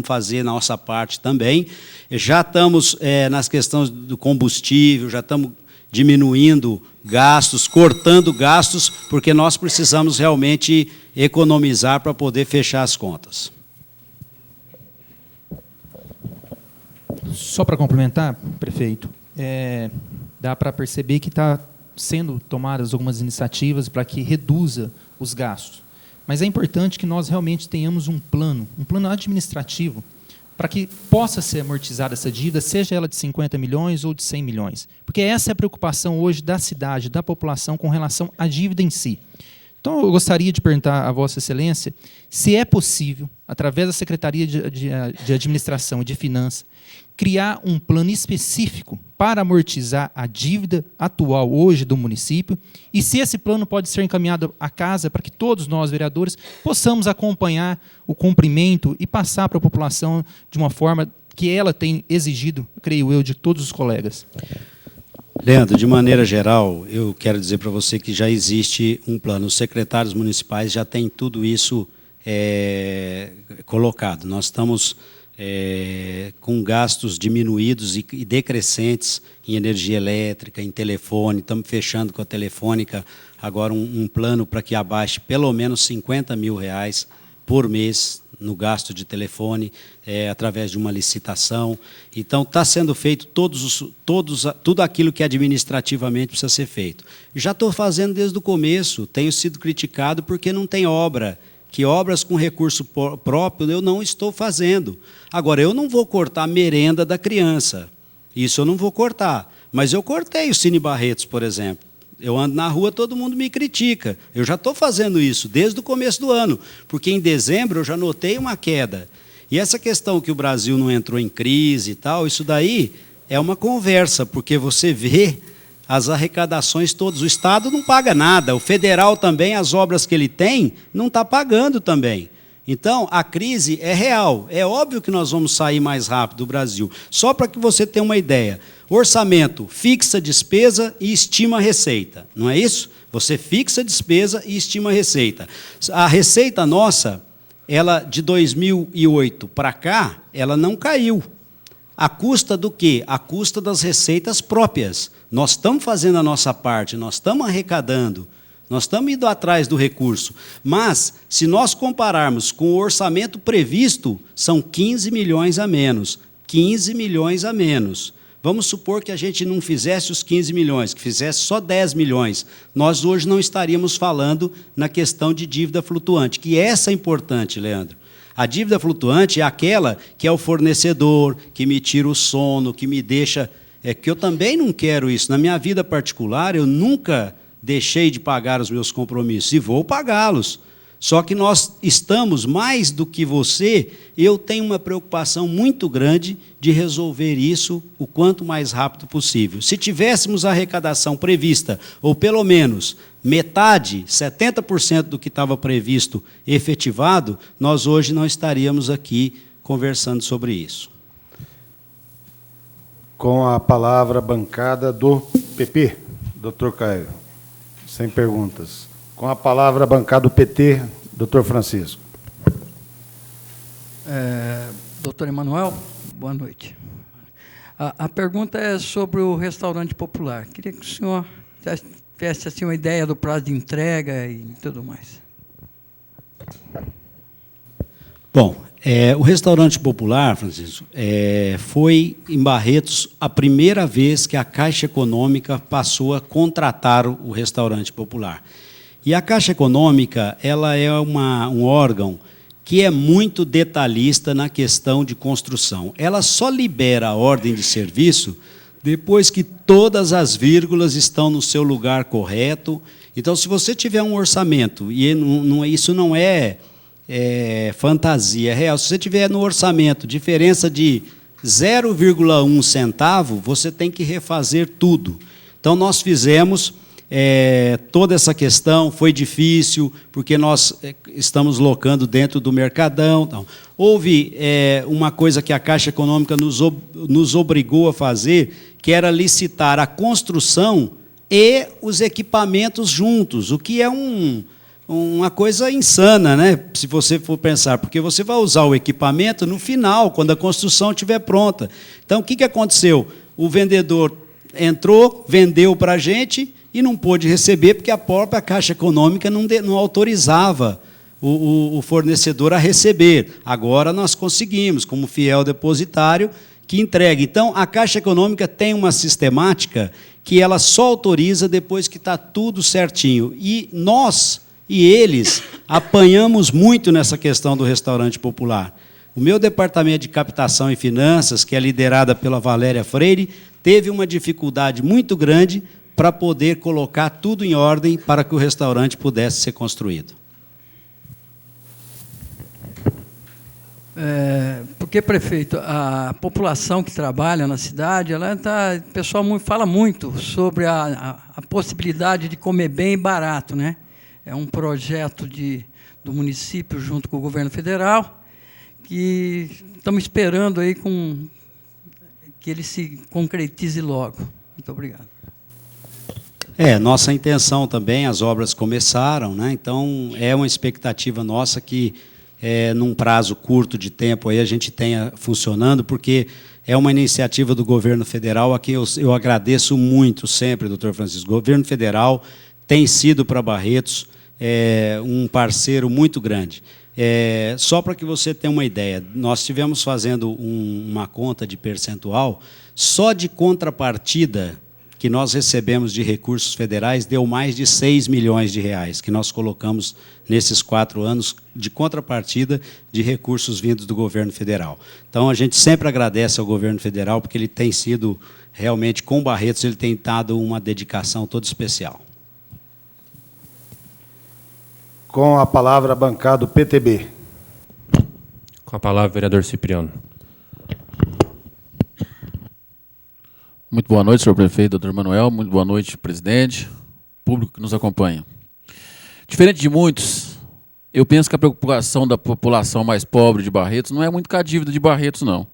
fazer nossa parte também. Já estamos nas questões do combustível, já estamos diminuindo gastos, cortando gastos, porque nós precisamos realmente economizar para poder fechar as contas. Só para complementar, prefeito, dá para perceber que está sendo tomadas algumas iniciativas para que reduza os gastos. Mas é importante que nós realmente tenhamos um plano administrativo, para que possa ser amortizada essa dívida, seja ela de 50 milhões ou de 100 milhões. Porque essa é a preocupação hoje da cidade, da população, com relação à dívida em si. Então, eu gostaria de perguntar a Vossa Excelência se é possível, através da Secretaria de Administração e de Finanças, criar um plano específico para amortizar a dívida atual hoje do município, e se esse plano pode ser encaminhado à casa para que todos nós, vereadores, possamos acompanhar o cumprimento e passar para a população de uma forma que ela tem exigido, creio eu, de todos os colegas. Leandro, de maneira geral, eu quero dizer para você que já existe um plano. Os secretários municipais já têm tudo isso colocado. Nós estamos com gastos diminuídos e decrescentes em energia elétrica, em telefone. Estamos fechando com a Telefônica agora um plano para que abaixe pelo menos 50 mil reais por mês no gasto de telefone, através de uma licitação. Então, está sendo feito tudo aquilo que administrativamente precisa ser feito. Já estou fazendo desde o começo, tenho sido criticado porque não tem obra, que obras com recurso próprio eu não estou fazendo. Agora, eu não vou cortar a merenda da criança, isso eu não vou cortar, mas eu cortei o Cine Barretos, por exemplo. Eu ando na rua, todo mundo me critica. Eu já estou fazendo isso desde o começo do ano, porque em dezembro eu já notei uma queda. E essa questão que o Brasil não entrou em crise e tal, isso daí é uma conversa, porque você vê as arrecadações todas. O Estado não paga nada, o federal também, as obras que ele tem, não está pagando também. Então, a crise é real. É óbvio que nós vamos sair mais rápido do Brasil. Só para que você tenha uma ideia. Orçamento fixa despesa e estima receita. Não é isso? Você fixa despesa e estima receita. A receita nossa, ela de 2008 para cá, ela não caiu. A custa do quê? A custa das receitas próprias. Nós estamos fazendo a nossa parte, nós estamos arrecadando. Nós estamos indo atrás do recurso, mas, se nós compararmos com o orçamento previsto, são 15 milhões a menos. 15 milhões a menos. Vamos supor que a gente não fizesse os 15 milhões, que fizesse só 10 milhões. Nós hoje não estaríamos falando na questão de dívida flutuante, que essa é importante, Leandro. A dívida flutuante é aquela que é o fornecedor, que me tira o sono, que me deixa... É que eu também não quero isso. Na minha vida particular, eu nunca... deixei de pagar os meus compromissos e vou pagá-los. Só que nós estamos, mais do que você, eu tenho uma preocupação muito grande de resolver isso o quanto mais rápido possível. Se tivéssemos a arrecadação prevista, ou pelo menos metade, 70% do que estava previsto efetivado, nós hoje não estaríamos aqui conversando sobre isso. Com a palavra, a bancada do PP, doutor Caio. Sem perguntas. Com a palavra, a bancada do PT, doutor Francisco. Doutor Emanuel, boa noite. A pergunta é sobre o restaurante popular. Queria que o senhor tivesse assim, uma ideia do prazo de entrega e tudo mais. Bom, o restaurante popular, Francisco, foi em Barretos a primeira vez que a Caixa Econômica passou a contratar o restaurante popular. E a Caixa Econômica, ela é um órgão que é muito detalhista na questão de construção. Ela só libera a ordem de serviço depois que todas as vírgulas estão no seu lugar correto. Então, se você tiver um orçamento, e isso não é fantasia, é real. Se você tiver no orçamento diferença de 0,1 centavo, você tem que refazer tudo. Então, nós fizemos toda essa questão, foi difícil, porque nós estamos locando dentro do Mercadão. Então, houve uma coisa que a Caixa Econômica nos obrigou a fazer, que era licitar a construção e os equipamentos juntos, o que é uma coisa insana, né? Se você for pensar, porque você vai usar o equipamento no final, quando a construção estiver pronta. Então, o que aconteceu? O vendedor entrou, vendeu para a gente e não pôde receber, porque a própria Caixa Econômica não autorizava o fornecedor a receber. Agora nós conseguimos, como fiel depositário, que entregue. Então, a Caixa Econômica tem uma sistemática que ela só autoriza depois que está tudo certinho. E nós... e eles apanhamos muito nessa questão do restaurante popular. O meu departamento de captação e finanças, que é liderada pela Valéria Freire, teve uma dificuldade muito grande para poder colocar tudo em ordem para que o restaurante pudesse ser construído. Porque, prefeito, a população que trabalha na cidade, o pessoal fala muito sobre a possibilidade de comer bem e barato, né? É um projeto do município junto com o governo federal, que estamos esperando aí que ele se concretize logo. Muito obrigado. Nossa intenção também, as obras começaram, né? Então, é uma expectativa nossa que, num prazo curto de tempo, aí a gente tenha funcionando, porque é uma iniciativa do governo federal, a quem eu agradeço muito sempre, doutor Francisco. O governo federal tem sido para Barretos um parceiro muito grande. Só para que você tenha uma ideia, nós estivemos fazendo uma conta de percentual, só de contrapartida que nós recebemos de recursos federais deu mais de 6 milhões de reais, que nós colocamos nesses 4 anos de contrapartida de recursos vindos do governo federal. Então, a gente sempre agradece ao governo federal, porque ele tem sido, realmente, com Barretos, ele tem dado uma dedicação toda especial. Com a palavra, a bancada do PTB. Com a palavra, vereador Cipriano. Muito boa noite, senhor prefeito, doutor Emanuel. Muito boa noite, presidente, público que nos acompanha. Diferente de muitos, eu penso que a preocupação da população mais pobre de Barretos não é muito com a dívida de Barretos, não.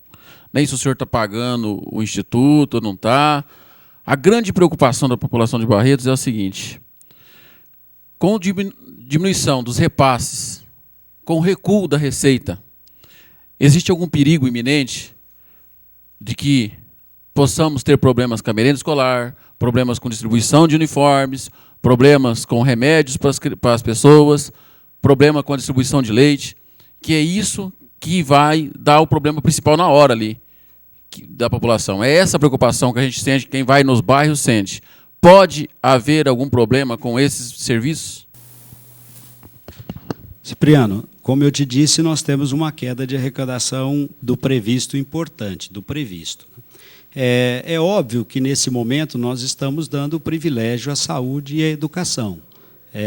Nem se o senhor está pagando o Instituto ou não está. A grande preocupação da população de Barretos é o seguinte: com diminuição dos repasses, com o recuo da receita, existe algum perigo iminente de que possamos ter problemas com a merenda escolar, problemas com distribuição de uniformes, problemas com remédios para as pessoas, problema com a distribuição de leite, que é isso que vai dar o problema principal na hora ali da população. É essa preocupação que a gente sente, quem vai nos bairros sente. Pode haver algum problema com esses serviços? Cipriano, como eu te disse, nós temos uma queda de arrecadação do previsto importante, do previsto. É óbvio que, nesse momento, nós estamos dando privilégio à saúde e à educação.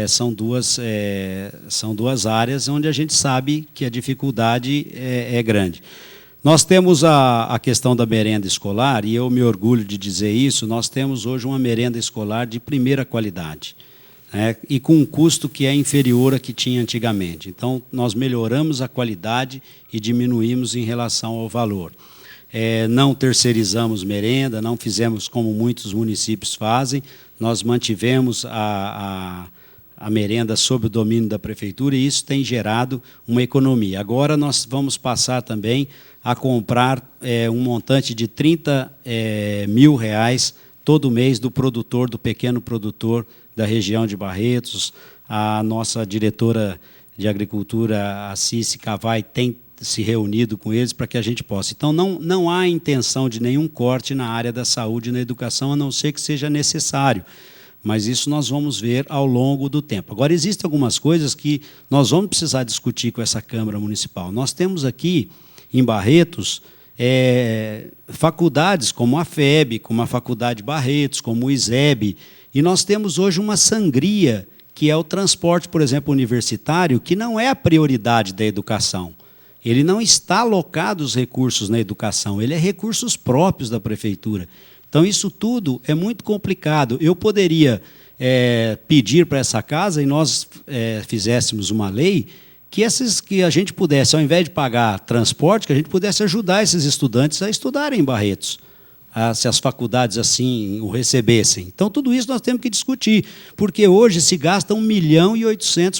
São duas áreas onde a gente sabe que a dificuldade é grande. Nós temos a questão da merenda escolar, e eu me orgulho de dizer isso, nós temos hoje uma merenda escolar de primeira qualidade, né, e com um custo que é inferior a que tinha antigamente. Então, nós melhoramos a qualidade e diminuímos em relação ao valor. Não terceirizamos merenda, não fizemos como muitos municípios fazem, nós mantivemos a merenda sob o domínio da prefeitura e isso tem gerado uma economia. Agora nós vamos passar também a comprar um montante de R$30 mil todo mês do produtor, do pequeno produtor da região de Barretos. A nossa diretora de agricultura, a Cici Cavai, tem se reunido com eles para que a gente possa. Então, não há intenção de nenhum corte na área da saúde e na educação, a não ser que seja necessário. Mas isso nós vamos ver ao longo do tempo. Agora, existem algumas coisas que nós vamos precisar discutir com essa Câmara Municipal. Nós temos aqui, em Barretos, faculdades como a FEB, como a Faculdade Barretos, como o ISEB, e nós temos hoje uma sangria, que é o transporte, por exemplo, universitário, que não é a prioridade da educação. Ele não está alocado os recursos na educação, ele é recursos próprios da prefeitura. Então, isso tudo é muito complicado. Eu poderia pedir para essa casa, e nós fizéssemos uma lei, que a gente pudesse, ao invés de pagar transporte, que a gente pudesse ajudar esses estudantes a estudarem em Barretos, se as faculdades assim o recebessem. Então, tudo isso nós temos que discutir, porque hoje se gasta R$1,8 milhão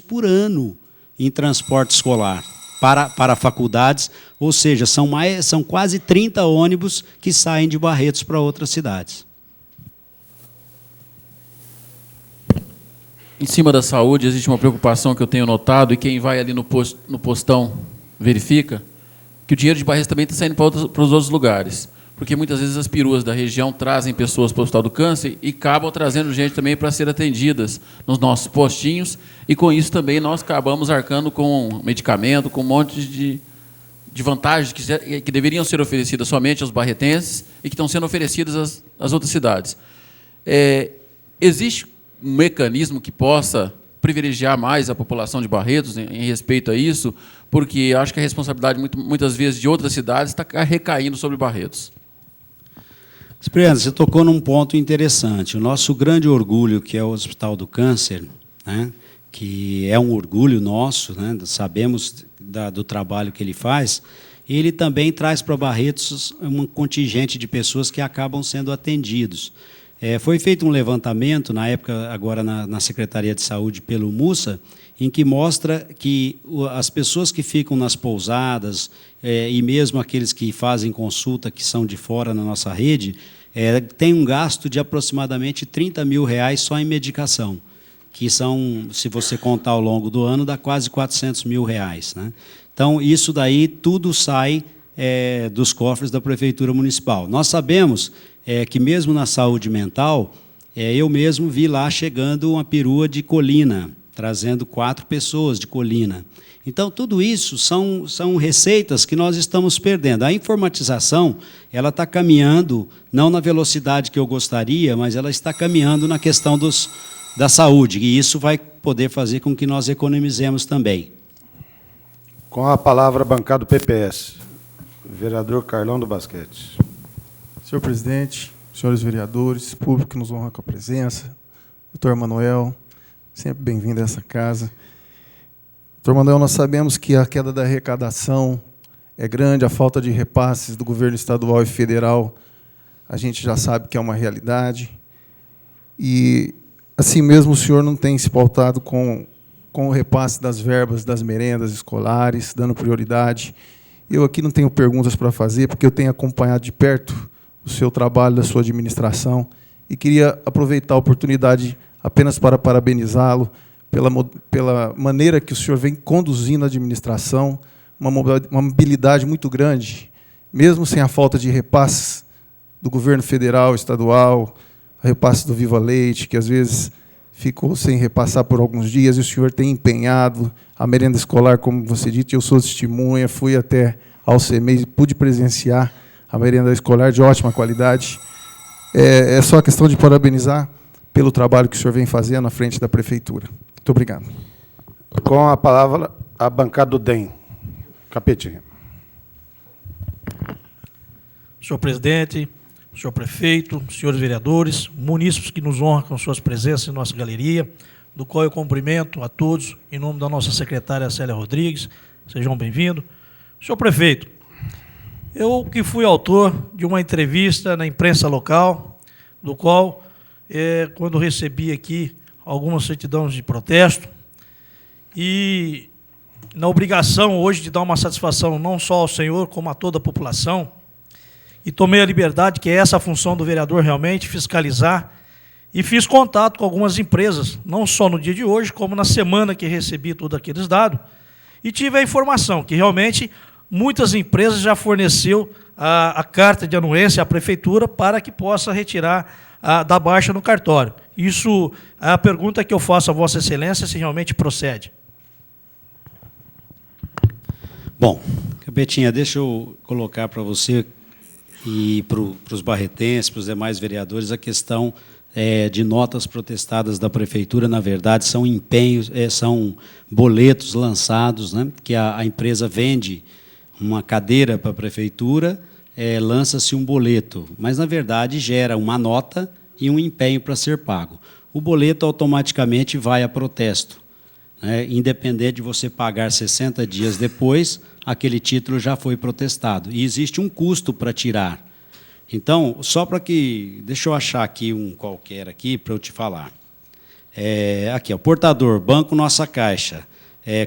por ano em transporte escolar para faculdades, ou seja, são quase 30 ônibus que saem de Barretos para outras cidades. Em cima da saúde, existe uma preocupação que eu tenho notado, e quem vai ali no postão verifica, que o dinheiro de Barretos também está saindo para os outros lugares. Porque muitas vezes as peruas da região trazem pessoas para o Hospital do Câncer e acabam trazendo gente também para ser atendidas nos nossos postinhos, e com isso também nós acabamos arcando com medicamento, com um monte de vantagens que deveriam ser oferecidas somente aos barretenses e que estão sendo oferecidas às outras cidades. Existe um mecanismo que possa privilegiar mais a população de Barretos em respeito a isso, porque acho que a responsabilidade muitas vezes de outras cidades está recaindo sobre Barretos. Cipriano, você tocou num ponto interessante. O nosso grande orgulho, que é o Hospital do Câncer, né, que é um orgulho nosso, né, sabemos do trabalho que ele faz, ele também traz para Barretos um contingente de pessoas que acabam sendo atendidos. Foi feito um levantamento, na época, agora na Secretaria de Saúde, pelo MUSA, em que mostra que as pessoas que ficam nas pousadas, e mesmo aqueles que fazem consulta, que são de fora na nossa rede, têm um gasto de aproximadamente R$30 mil só em medicação, que são, se você contar ao longo do ano, dá quase R$400 mil. Né? Então, isso daí tudo sai dos cofres da Prefeitura Municipal. Nós sabemos que mesmo na saúde mental, eu mesmo vi lá chegando uma perua de Colina, trazendo 4 pessoas de Colina. Então, tudo isso são receitas que nós estamos perdendo. A informatização, ela está caminhando, não na velocidade que eu gostaria, mas ela está caminhando na questão da saúde, e isso vai poder fazer com que nós economizemos também. Com a palavra, bancada do PPS, vereador Carlão do Basquete. Senhor presidente, senhores vereadores, público que nos honra com a presença, doutor Emanuel, sempre bem-vindo a essa casa. Doutor Manuel, nós sabemos que a queda da arrecadação é grande, a falta de repasses do governo estadual e federal, a gente já sabe que é uma realidade. E, assim mesmo, o senhor não tem se pautado com o repasse das verbas das merendas escolares, dando prioridade. Eu aqui não tenho perguntas para fazer, porque eu tenho acompanhado de perto o seu trabalho, da sua administração, e queria aproveitar a oportunidade apenas para parabenizá-lo pela maneira que o senhor vem conduzindo a administração, uma mobilidade muito grande, mesmo sem a falta de repasses do governo federal, estadual, repasse do Viva Leite, que às vezes ficou sem repassar por alguns dias, e o senhor tem empenhado a merenda escolar, como você disse, eu sou testemunha, fui até ao CEMEI, pude presenciar a merenda escolar de ótima qualidade. É só questão de parabenizar pelo trabalho que o senhor vem fazendo à frente da Prefeitura. Muito obrigado. Com a palavra, a bancada do DEM. Capetinha. Senhor presidente, senhor prefeito, senhores vereadores, munícipes que nos honram com suas presenças em nossa galeria, do qual eu cumprimento a todos, em nome da nossa secretária Célia Rodrigues. Sejam bem-vindos. Senhor prefeito, eu que fui autor de uma entrevista na imprensa local, do qual, quando recebi aqui algumas certidões de protesto, e na obrigação hoje de dar uma satisfação não só ao senhor, como a toda a população, e tomei a liberdade, que é essa a função do vereador realmente, fiscalizar, e fiz contato com algumas empresas, não só no dia de hoje, como na semana que recebi todos aqueles dados, e tive a informação que realmente muitas empresas já forneceu a carta de anuência à prefeitura para que possa retirar da baixa no cartório. Isso é a pergunta que eu faço a Vossa Excelência, se realmente procede. Bom, Capetinha, deixa eu colocar para você e para os barretenses, para os demais vereadores, a questão de notas protestadas da Prefeitura. Na verdade, são empenhos, são boletos lançados, né, que a empresa vende uma cadeira para a Prefeitura, lança-se um boleto, mas, na verdade, gera uma nota e um empenho para ser pago. O boleto automaticamente vai a protesto, né, independente de você pagar 60 dias depois, aquele título já foi protestado. E existe um custo para tirar. Então, só para que... Deixa eu achar aqui um qualquer aqui para eu te falar. Aqui, ó, portador, Banco Nossa Caixa,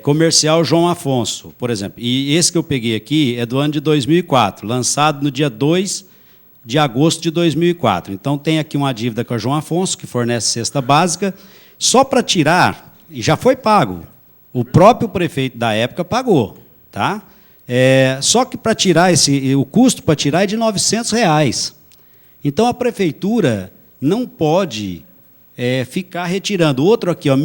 Comercial João Afonso, por exemplo. E esse que eu peguei aqui é do ano de 2004, lançado no dia 2 de agosto de 2004. Então, tem aqui uma dívida com a João Afonso, que fornece cesta básica. Só para tirar, e já foi pago. O próprio prefeito da época pagou. Tá? Só que para tirar o custo para tirar é de R$900. Então, a prefeitura não pode ficar retirando. Outro aqui, ó,